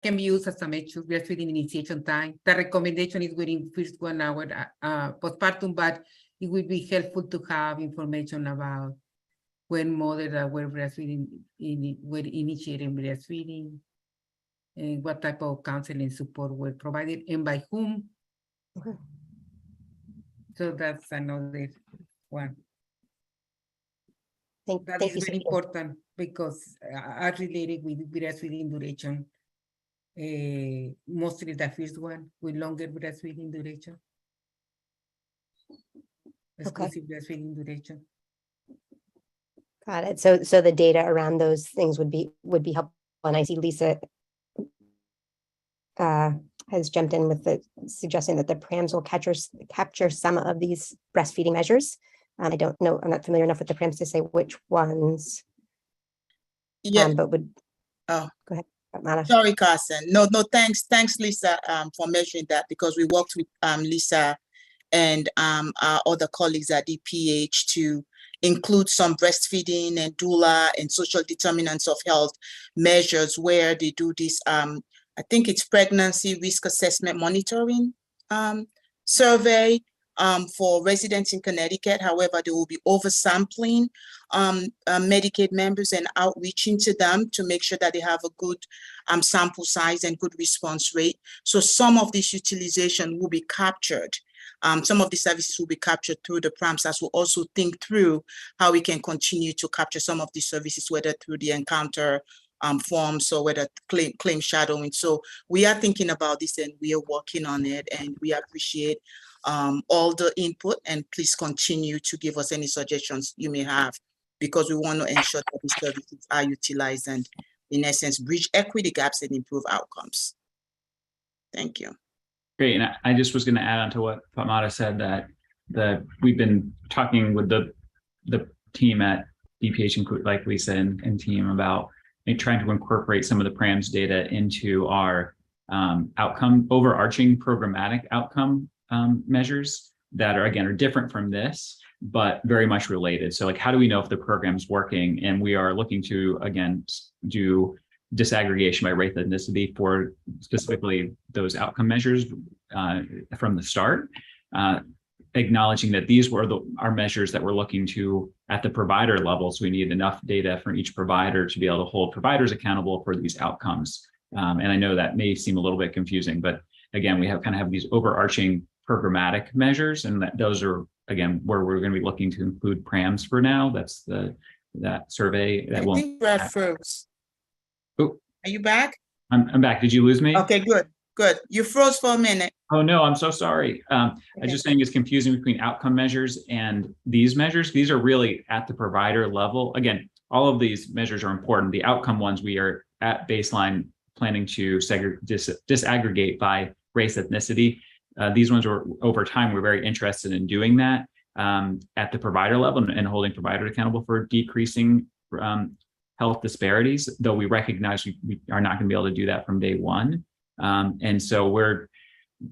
S13: can be used as a measure breastfeeding initiation time. The recommendation is within first 1 hour postpartum, but it would be helpful to have information about when mothers that were breastfeeding were initiating breastfeeding, and what type of counseling support were provided and by whom.
S1: Okay.
S13: So that's another one. That
S1: Thank
S13: is
S1: you,
S13: very
S1: Sophia.
S13: important because are related with breastfeeding duration. Mostly the first one with longer breastfeeding duration. Exclusive breastfeeding duration.
S1: Got it. So the data around those things would be helpful. And I see Lisa has jumped in with suggesting that the PRAMs will capture some of these breastfeeding measures. I don't know, I'm not familiar enough with the PRAMs to say which ones.
S10: Yeah.
S1: But would
S10: go
S1: ahead, Mara.
S10: Sorry, Carson. No, thanks, Lisa, for mentioning that, because we worked with Lisa and our other colleagues at DPH to include some breastfeeding and doula and social determinants of health measures where they do this, I think it's pregnancy risk assessment monitoring survey for residents in Connecticut. However, they will be oversampling Medicaid members and outreaching to them to make sure that they have a good sample size and good response rate. So some of this utilization will be captured. Some of the services will be captured through the PRAMs, as we'll also think through how we can continue to capture some of these services, whether through the encounter forms or whether claim shadowing. So we are thinking about this and we are working on it, and we appreciate all the input, and please continue to give us any suggestions you may have, because we want to ensure that these services are utilized and, in essence, bridge equity gaps and improve outcomes. Thank you.
S3: Great, and I just was going to add on to what Fatmata said, that we've been talking with the team at DPH, like Lisa and team, about trying to incorporate some of the PRAMS data into our overarching programmatic outcome measures. that are, again, are different from this, but very much related. So like, how do we know if the program's working? And we are looking to, again, do disaggregation by race ethnicity for specifically those outcome measures from the start, acknowledging that these were our measures that we're looking to at the provider level. So we need enough data from each provider to be able to hold providers accountable for these outcomes. And I know that may seem a little bit confusing, but again, we have these overarching programmatic measures, and those are, again, where we're going to be looking to include PRAMs for now. That's that survey that
S10: I
S3: won't.
S10: think Brad froze.
S3: Oh,
S10: Are you back?
S3: I'm back. Did you lose me?
S10: Okay, good. You froze for a minute.
S3: Oh, no, I'm so sorry. I was just saying it's confusing between outcome measures and these measures. These are really at the provider level. Again, all of these measures are important. The outcome ones, we are at baseline planning to disaggregate by race, ethnicity. These ones were, over time, we're very interested in doing that at the provider level and holding providers accountable for decreasing health disparities, though we recognize we are not going to be able to do that from day one. And so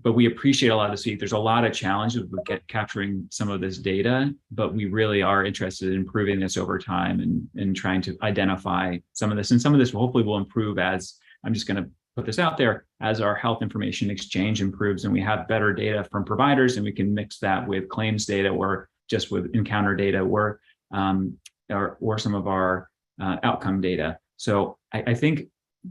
S3: but we appreciate a lot of this week. There's a lot of challenges with capturing some of this data, but we really are interested in improving this over time and trying to identify some of this. And some of this hopefully will improve as, I'm just going to put this out there, as our health information exchange improves and we have better data from providers, and we can mix that with claims data or just with encounter data or some of our outcome data. So I think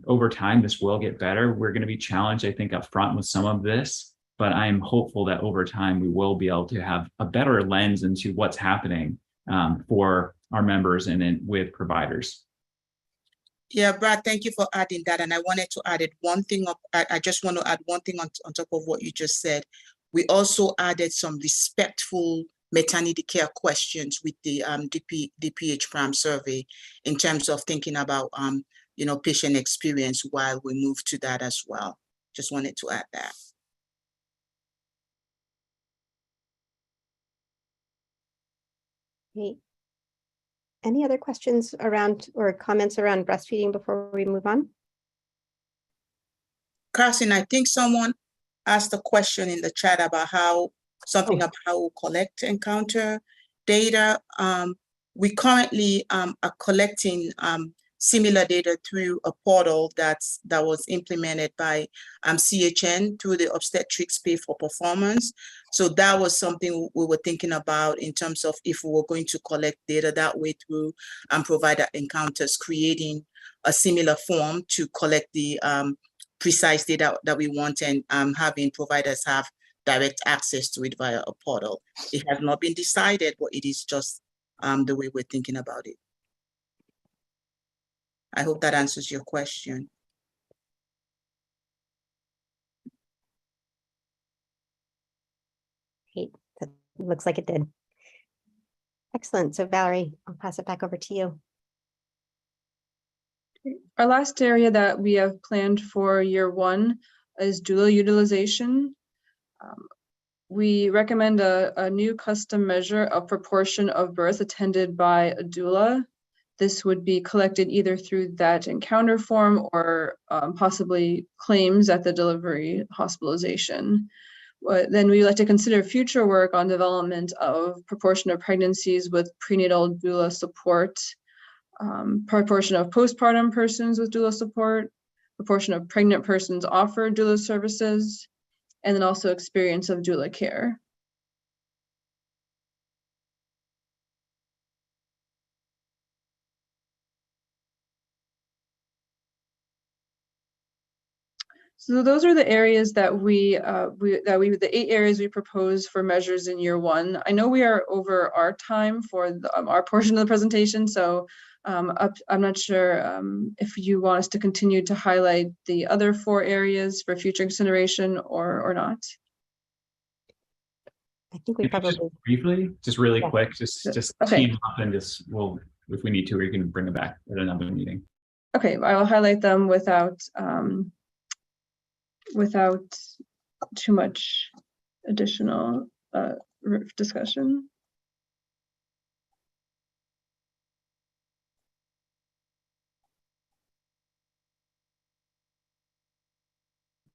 S3: over time, this will get better. We're going to be challenged, I think, up front with some of this, but I'm hopeful that over time, we will be able to have a better lens into what's happening for our members and with providers.
S10: Yeah, Brad, thank you for adding that. And I wanted to add one thing up. I just want to add one thing on top of what you just said. We also added some respectful maternity care questions with the DPH PRAM survey in terms of thinking about patient experience while we move to that as well. Just wanted to add that.
S1: Great. Any other questions around or comments around breastfeeding before we move on?
S10: Carson, I think someone asked a question in the chat about how we collect encounter data. We currently are collecting similar data through a portal that was implemented by CHN through the Obstetrics Pay for Performance. So that was something we were thinking about in terms of if we were going to collect data that way through provider encounters, creating a similar form to collect the precise data that we want and having providers have direct access to it via a portal. It has not been decided, but it is just the way we're thinking about it. I hope that answers your question.
S1: Great. That looks like it did. Excellent. So Valerie, I'll pass it back over to you.
S4: Our last area that we have planned for year one is doula utilization. We recommend a new custom measure of proportion of births attended by a doula. This would be collected either through that encounter form or possibly claims at the delivery hospitalization. Then we like to consider future work on development of proportion of pregnancies with prenatal doula support, proportion of postpartum persons with doula support, proportion of pregnant persons offered doula services, and then also experience of doula care. So those are the areas that the 8 areas we propose for measures in year one. I know we are over our time for our portion of the presentation, so I'm not sure if you want us to continue to highlight the other 4 areas for future consideration or not.
S1: I think we probably
S3: just briefly, just really quick, just
S4: okay.
S3: team up and we'll, if we need to, we can bring it back at another meeting.
S4: Okay, I will highlight them without too much additional discussion.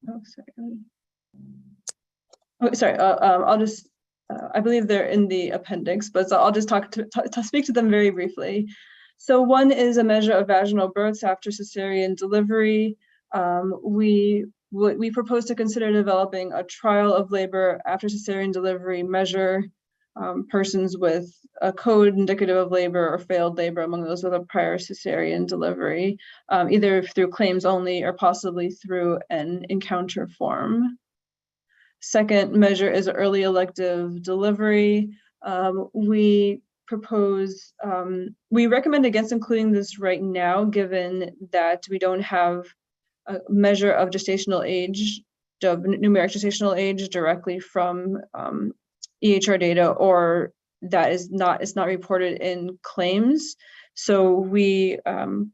S4: Oh, sorry. Oh, sorry. I'll just I believe they're in the appendix, but I'll just speak to them very briefly. So one is a measure of vaginal births after cesarean delivery. We propose to consider developing a trial of labor after cesarean delivery measure, persons with a code indicative of labor or failed labor among those with a prior cesarean delivery, either through claims only or possibly through an encounter form. Second measure is early elective delivery. We recommend against including this right now, given that we don't have a measure of gestational age, of numeric gestational age directly from EHR data, or that is not reported in claims. So we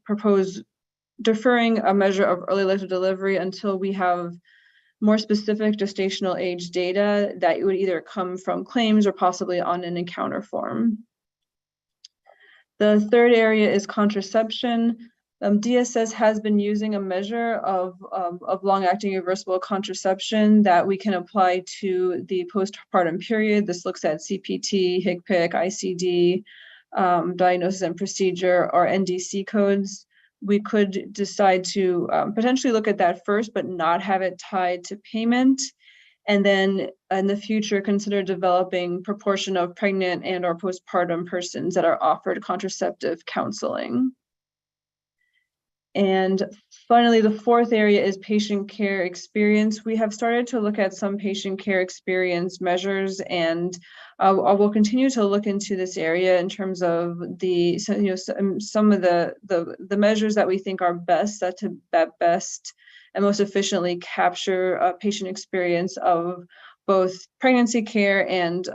S4: propose deferring a measure of early elective delivery until we have more specific gestational age data that would either come from claims or possibly on an encounter form. The third area is contraception. DSS has been using a measure of long-acting reversible contraception that we can apply to the postpartum period. This looks at CPT, HCPCS, ICD, diagnosis and procedure, or NDC codes. We could decide to potentially look at that first, but not have it tied to payment. And then in the future, consider developing proportion of pregnant and or postpartum persons that are offered contraceptive counseling. And finally, the fourth area is patient care experience. We have started to look at some patient care experience measures, and I will continue to look into this area in terms of some of the measures that we think are best and most efficiently capture patient experience of both pregnancy care and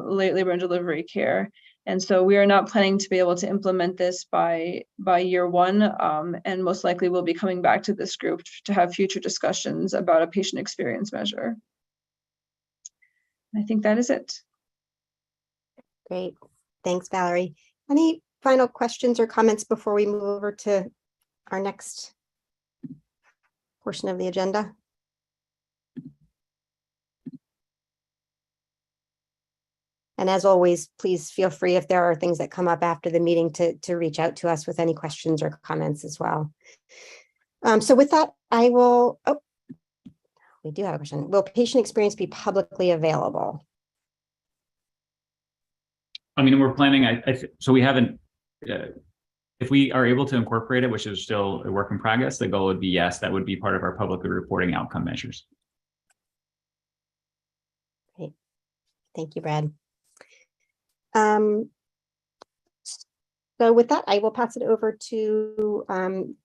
S4: labor and delivery care. And so we are not planning to be able to implement this by year one, and most likely we'll be coming back to this group to have future discussions about a patient experience measure. I think that is it.
S1: Great. Thanks, Valerie. Any final questions or comments before we move over to our next portion of the agenda? And as always, please feel free, if there are things that come up after the meeting, to reach out to us with any questions or comments as well. So with that, I will, we do have a question. Will patient experience be publicly available?
S3: I mean, we're planning, so we haven't, if we are able to incorporate it, which is still a work in progress, the goal would be yes, that would be part of our publicly reporting outcome measures.
S1: Great. Thank you, Brad. So with that, I will pass it over to,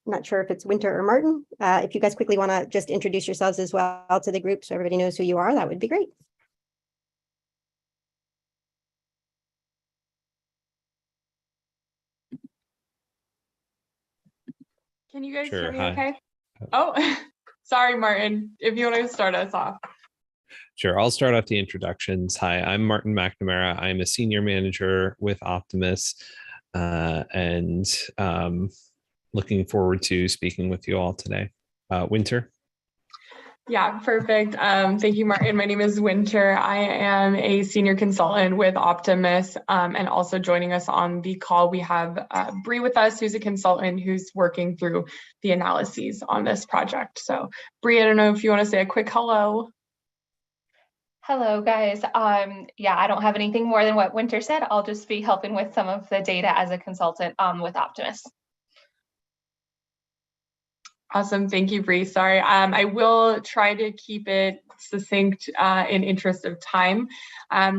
S1: not sure if it's Winter or Martin. If you guys quickly want to just introduce yourselves as well to the group so everybody knows who you are, that would be great.
S14: Can you guys hear me
S15: Hi.
S14: okay? Oh, sorry, Martin, if you want to start us off.
S15: Sure, I'll start off the introductions. Hi, I'm Martin McNamara. I'm a senior manager with Optimus, and looking forward to speaking with you all today. Winter?
S14: Yeah, perfect. Thank you, Martin. My name is Winter. I am a senior consultant with Optimus, and also joining us on the call, we have Bree with us, who's a consultant who's working through the analyses on this project. So Bree, I don't know if you want to say a quick hello.
S16: Hello, guys. Yeah, I don't have anything more than what Winter said. I'll just be helping with some of the data as a consultant with Optimus.
S14: Awesome. Thank you, Bree. Sorry, I will try to keep it succinct in interest of time.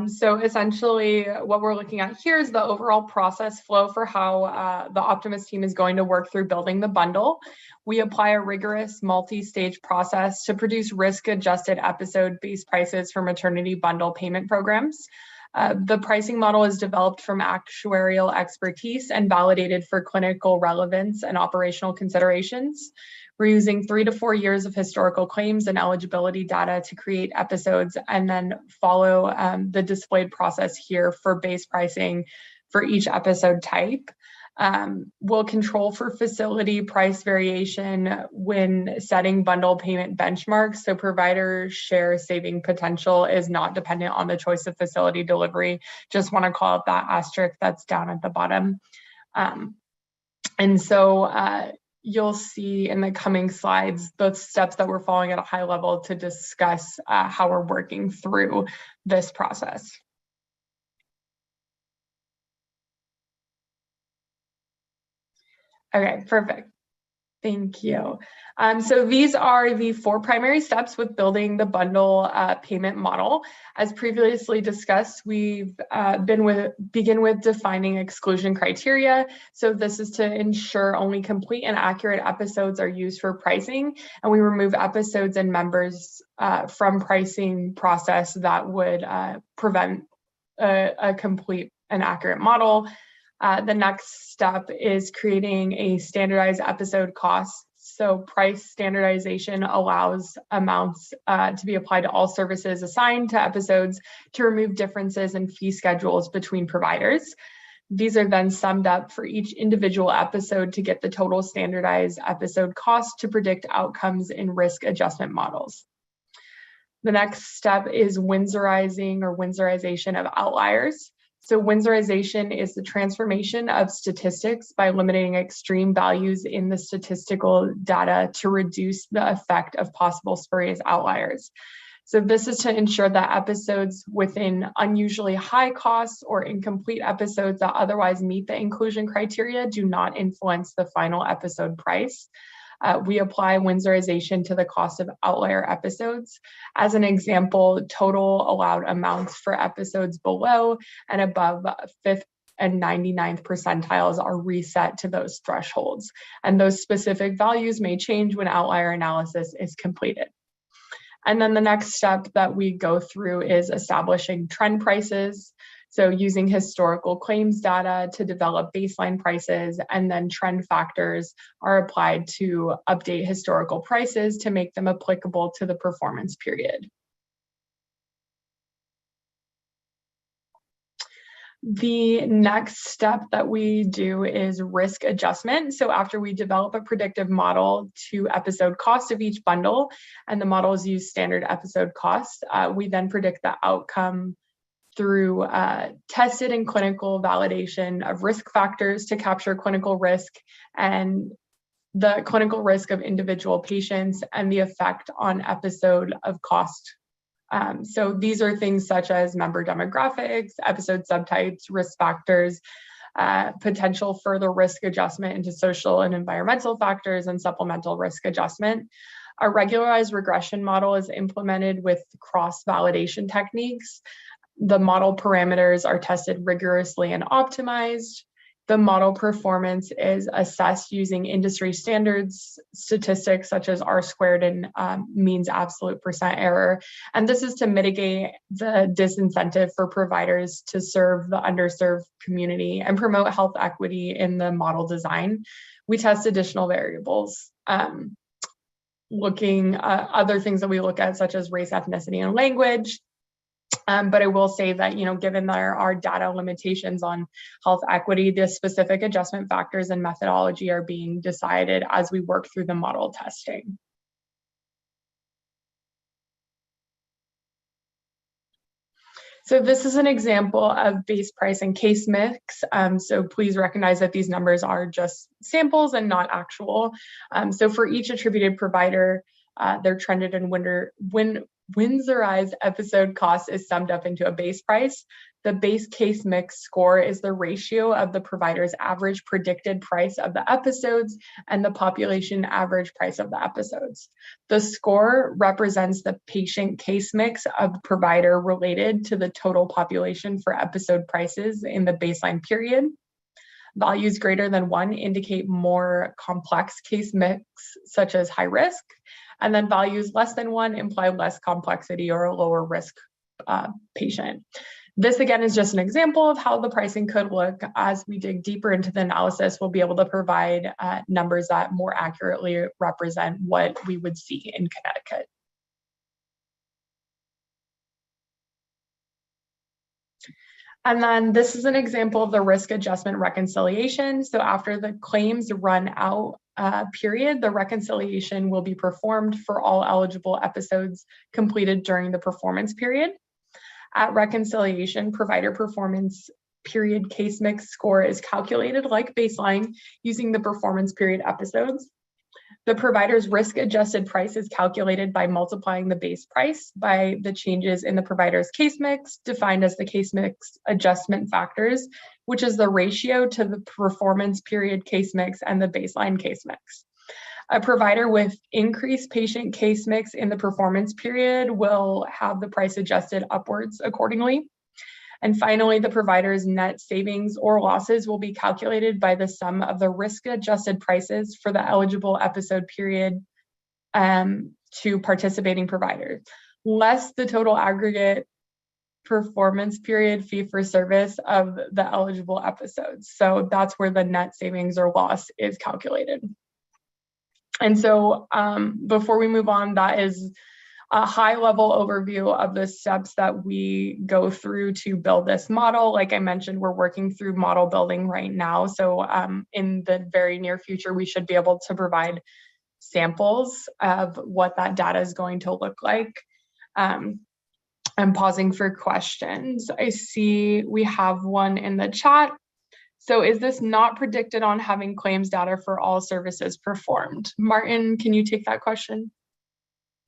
S14: So essentially what we're looking at here is the overall process flow for how the Optimus team is going to work through building the bundle. We apply a rigorous multi-stage process to produce risk-adjusted episode-based prices for maternity bundle payment programs. The pricing model is developed from actuarial expertise and validated for clinical relevance and operational considerations. We're using 3 to 4 years of historical claims and eligibility data to create episodes, and then follow the displayed process here for base pricing for each episode type. Will control for facility price variation when setting bundle payment benchmarks. So provider share saving potential is not dependent on the choice of facility delivery. Just want to call out that asterisk that's down at the bottom. And so you'll see in the coming slides the steps that we're following at a high level to discuss how we're working through this process. Okay, perfect. Thank you. So these are the 4 primary steps with building the bundle payment model. As previously discussed, we've begin with defining exclusion criteria. So this is to ensure only complete and accurate episodes are used for pricing, and we remove episodes and members from pricing process that would prevent a complete and accurate model. The next step is creating a standardized episode cost. So price standardization allows amounts to be applied to all services assigned to episodes to remove differences in fee schedules between providers. These are then summed up for each individual episode to get the total standardized episode cost to predict outcomes in risk adjustment models. The next step is Windsorizing or Windsorization of outliers. So Windsorization is the transformation of statistics by eliminating extreme values in the statistical data to reduce the effect of possible spurious outliers. So this is to ensure that episodes within unusually high costs or incomplete episodes that otherwise meet the inclusion criteria do not influence the final episode price. We apply Windsorization to the cost of outlier episodes. As an example, total allowed amounts for episodes below and above 5th and 99th percentiles are reset to those thresholds. And those specific values may change when outlier analysis is completed. And then the next step that we go through is establishing trend prices. So using historical claims data to develop baseline prices, and then trend factors are applied to update historical prices to make them applicable to the performance period. The next step that we do is risk adjustment. So after we develop a predictive model to episode cost of each bundle, and the models use standard episode costs, we then predict the outcome through tested and clinical validation of risk factors to capture clinical risk and the clinical risk of individual patients and the effect on episode of cost. So these are things such as member demographics, episode subtypes, risk factors, potential further risk adjustment into social and environmental factors, and supplemental risk adjustment. A regularized regression model is implemented with cross-validation techniques. The model parameters are tested rigorously and optimized. The model performance is assessed using industry standards statistics such as R-squared and means absolute percent error. And this is to mitigate the disincentive for providers to serve the underserved community and promote health equity in the model design. We test additional variables. Looking at other things that we look at, such as race, ethnicity, and language. But I will say that, given there are data limitations on health equity, the specific adjustment factors and methodology are being decided as we work through the model testing. So this is an example of base price and case mix. So please recognize that these numbers are just samples and not actual. So for each attributed provider, their trended and Windsorized episode cost is summed up into a base price. The base case mix score is the ratio of the provider's average predicted price of the episodes and the population average price of the episodes. The score represents the patient case mix of provider related to the total population for episode prices in the baseline period. Values greater than 1 indicate more complex case mix, such as high risk. And then values less than 1 imply less complexity or a lower risk patient. This again is just an example of how the pricing could look. As we dig deeper into the analysis, we'll be able to provide numbers that more accurately represent what we would see in Connecticut. And then this is an example of the risk adjustment reconciliation. So after the claims run out period, the reconciliation will be performed for all eligible episodes completed during the performance period. At reconciliation, provider performance period case mix score is calculated like baseline using the performance period episodes. The provider's risk-adjusted price is calculated by multiplying the base price by the changes in the provider's case mix, defined as the case mix adjustment factors, which is the ratio to the performance period case mix and the baseline case mix. A provider with increased patient case mix in the performance period will have the price adjusted upwards accordingly. And finally, the provider's net savings or losses will be calculated by the sum of the risk-adjusted prices for the eligible episode period to participating providers, less the total aggregate performance period fee for service of the eligible episodes. So that's where the net savings or loss is calculated. And so before we move on, that is a high-level overview of the steps that we go through to build this model. Like I mentioned, we're working through model building right now. So in the very near future, we should be able to provide samples of what that data is going to look like. I'm pausing for questions. I see we have one in the chat. So is this not predicted on having claims data for all services performed? Martin, can you take that question?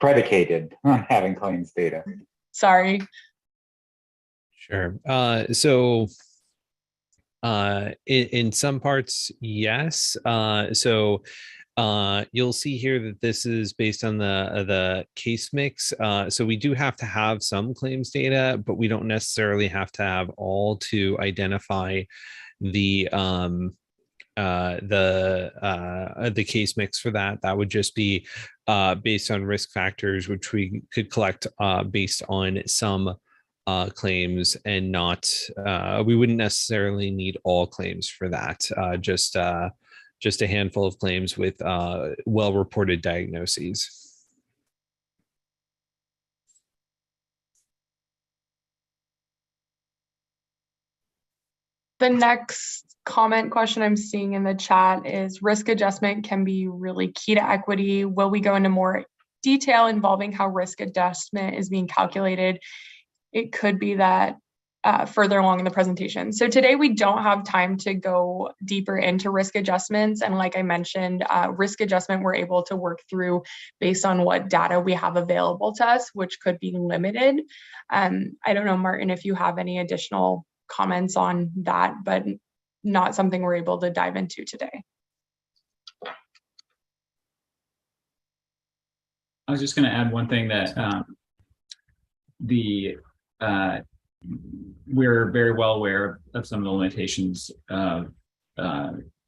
S12: Predicated on having claims data.
S14: Sorry.
S15: Sure. In some parts, yes. You'll see here that this is based on the case mix. So we do have to have some claims data, but we don't necessarily have to have all to identify the case mix for that. That would just be based on risk factors, which we could collect based on some claims and not, we wouldn't necessarily need all claims for that. Just a handful of claims with well-reported diagnoses.
S14: The next comment question I'm seeing in the chat is risk adjustment can be really key to equity. Will we go into more detail involving how risk adjustment is being calculated? It could be that further along in the presentation. So today we don't have time to go deeper into risk adjustments. And like I mentioned, risk adjustment we're able to work through based on what data we have available to us, which could be limited. I don't know, Martin, if you have any additional comments on that, but not something we're able to dive into today.
S3: I was just going to add one thing that we're very well aware of some of the limitations of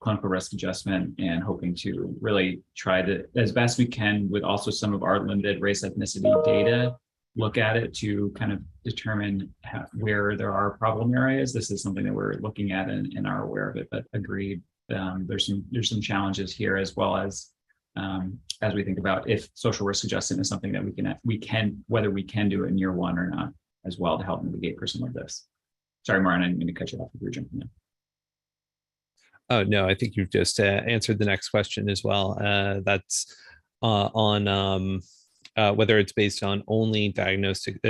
S3: clinical risk adjustment and hoping to really try to, as best we can, with also some of our limited race ethnicity data, look at it to kind of determine where there are problem areas. This is something that we're looking at and are aware of it, but agreed, there's some challenges here, as well as we think about if social risk adjustment is something that we can whether we can do it in year one or not as well to help mitigate for some of this. Sorry, Martin, I didn't mean to cut you off if you were jumping in.
S15: Oh, no, I think you've just answered the next question as well. That's on whether it's based on only diagnostic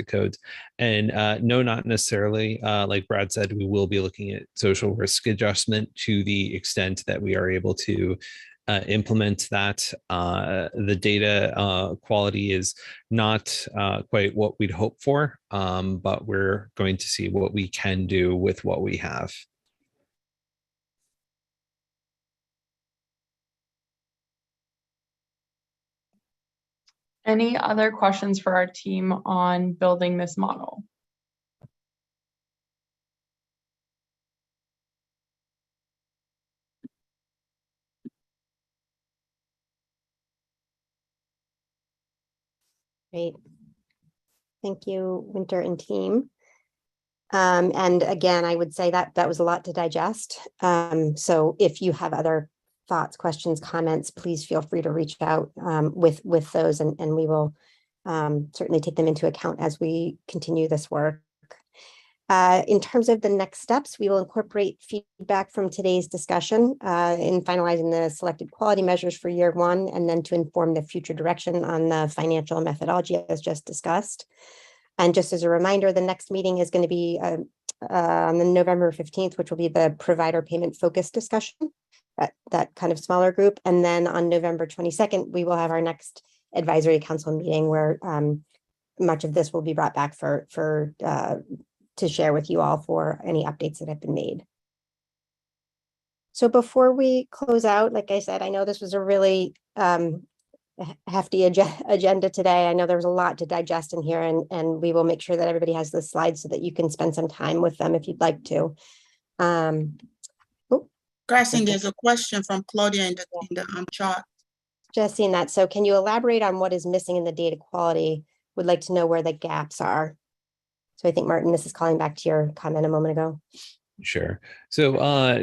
S15: codes. And no, not necessarily. Like Brad said, we will be looking at social risk adjustment to the extent that we are able to implement that. The data quality is not quite what we'd hope for, but we're going to see what we can do with what we have.
S14: Any other questions for our team on building this model?
S1: Great. Thank you, Winter and team. And again, I would say that was a lot to digest. So if you have other thoughts, questions, comments, please feel free to reach out with those, and we will certainly take them into account as we continue this work. In terms of the next steps, we will incorporate feedback from today's discussion in finalizing the selected quality measures for year one, and then to inform the future direction on the financial methodology as just discussed. And just as a reminder, the next meeting is going to be on the November 15th, which will be the provider payment focus discussion, that kind of smaller group. And then on November 22nd, we will have our next advisory council meeting where much of this will be brought back to share with you all for any updates that have been made. So before we close out, like I said, I know this was a really hefty agenda today. I know there was a lot to digest in here, and we will make sure that everybody has the slides so that you can spend some time with them if you'd like to.
S10: Carson, there's a question from Claudia in the chart.
S1: Just seeing that. So can you elaborate on what is missing in the data quality? Would like to know where the gaps are. So I think, Martin, this is calling back to your comment a moment ago.
S15: Sure. So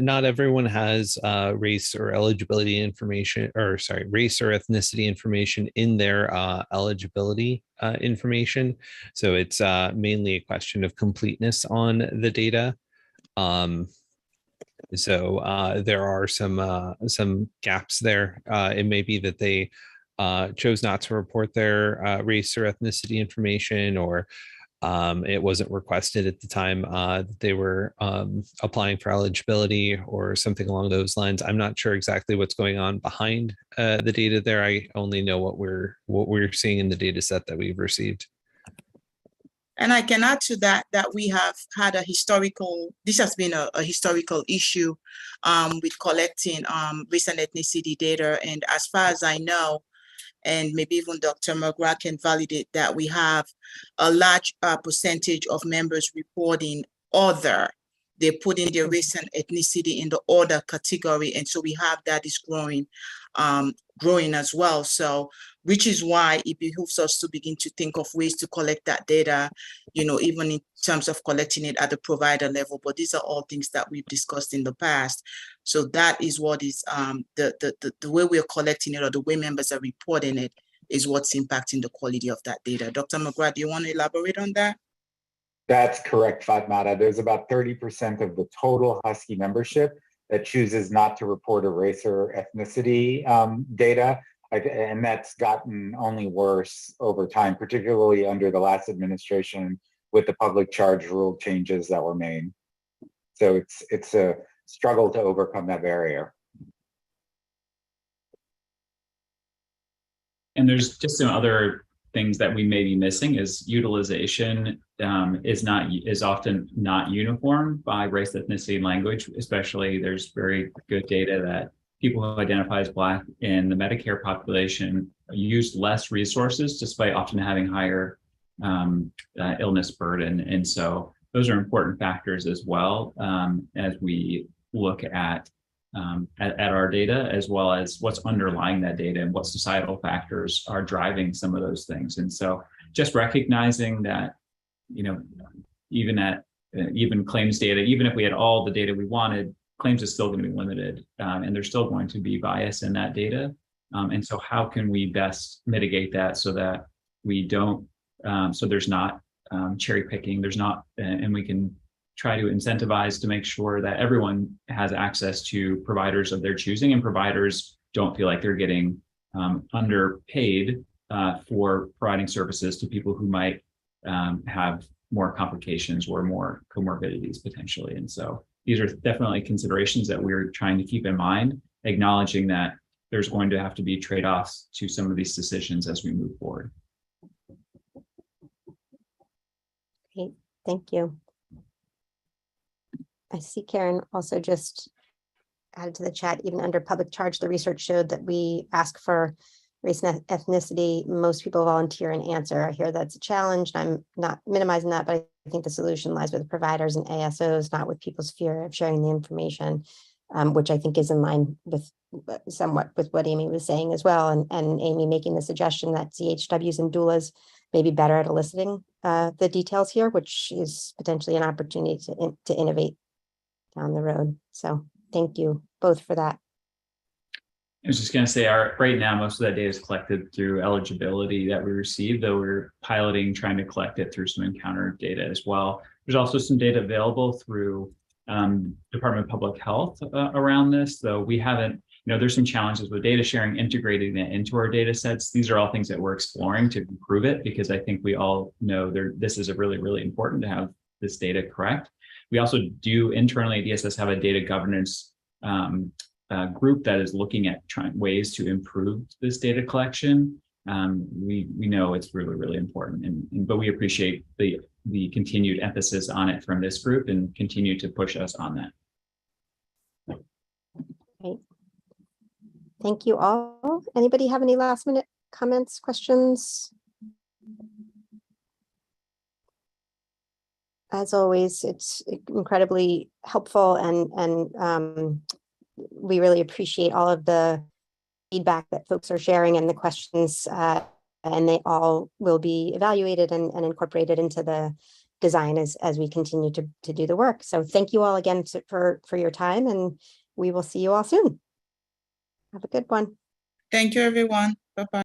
S15: not everyone has race or eligibility information, or sorry, race or ethnicity information in their eligibility information. So it's mainly a question of completeness on the data. So there are some gaps there. It may be that they chose not to report their race or ethnicity information, or it wasn't requested at the time that they were applying for eligibility or something along those lines. I'm not sure exactly what's going on behind the data there. I only know what we're seeing in the data set that we've received.
S10: And I can add to that we have had this has been a historical issue with collecting race and ethnicity data. And as far as I know, and maybe even Dr. McGrath can validate that, we have a large percentage of members reporting other. They put in their race and ethnicity in the other category. And so we have that is growing as well. So, which is why it behooves us to begin to think of ways to collect that data, even in terms of collecting it at the provider level. But these are all things that we've discussed in the past. So that is what is the way we're collecting it, or the way members are reporting it, is what's impacting the quality of that data. Dr. McGrath, do you want to elaborate on that?
S12: That's correct, Fatmata. There's about 30% of the total Husky membership that chooses not to report a race or ethnicity data. And that's gotten only worse over time, particularly under the last administration with the public charge rule changes that were made. So it's a struggle to overcome that barrier.
S3: And there's just some other things that we may be missing. Is utilization is often not uniform by race, ethnicity, and language. Especially, there's very good data that people who identify as Black in the Medicare population use less resources, despite often having higher illness burden. And so those are important factors as well, as we look at our data, as well as what's underlying that data and what societal factors are driving some of those things. And so just recognizing that, even claims data, even if we had all the data we wanted, claims is still going to be limited, and there's still going to be bias in that data. And so how can we best mitigate that so that we don't, so there's not cherry picking, and we can try to incentivize to make sure that everyone has access to providers of their choosing, and providers don't feel like they're getting underpaid for providing services to people who might have more complications or more comorbidities potentially. And so these are definitely considerations that we're trying to keep in mind, acknowledging that there's going to have to be trade-offs to some of these decisions as we move forward.
S1: Great, thank you. I see Karen also just added to the chat, even under public charge, the research showed that we ask for race and ethnicity, most people volunteer and answer. I hear that's a challenge. I'm not minimizing that, but I think the solution lies with providers and ASOs, not with people's fear of sharing the information, which I think is in line with somewhat with what Amy was saying as well. And Amy making the suggestion that CHWs and doulas may be better at eliciting the details here, which is potentially an opportunity to innovate down the road. So thank you both for that.
S3: I was just going to say, right now, most of that data is collected through eligibility that we receive, though we're piloting, trying to collect it through some encounter data as well. There's also some data available through Department of Public Health around this, though we haven't, there's some challenges with data sharing, integrating it into our data sets. These are all things that we're exploring to improve it, because I think we all know this is really, really important to have this data correct. We also do internally at DSS have a data governance group that is looking at ways to improve this data collection. We know it's really, really important, but we appreciate the continued emphasis on it from this group and continue to push us on that.
S1: Great. Thank you all. Anybody have any last minute comments, questions? As always, it's incredibly helpful, and we really appreciate all of the feedback that folks are sharing and the questions, and they all will be evaluated and incorporated into the design as we continue to do the work. So thank you all again for your time, and we will see you all soon. Have a good one.
S10: Thank you, everyone. Bye-bye.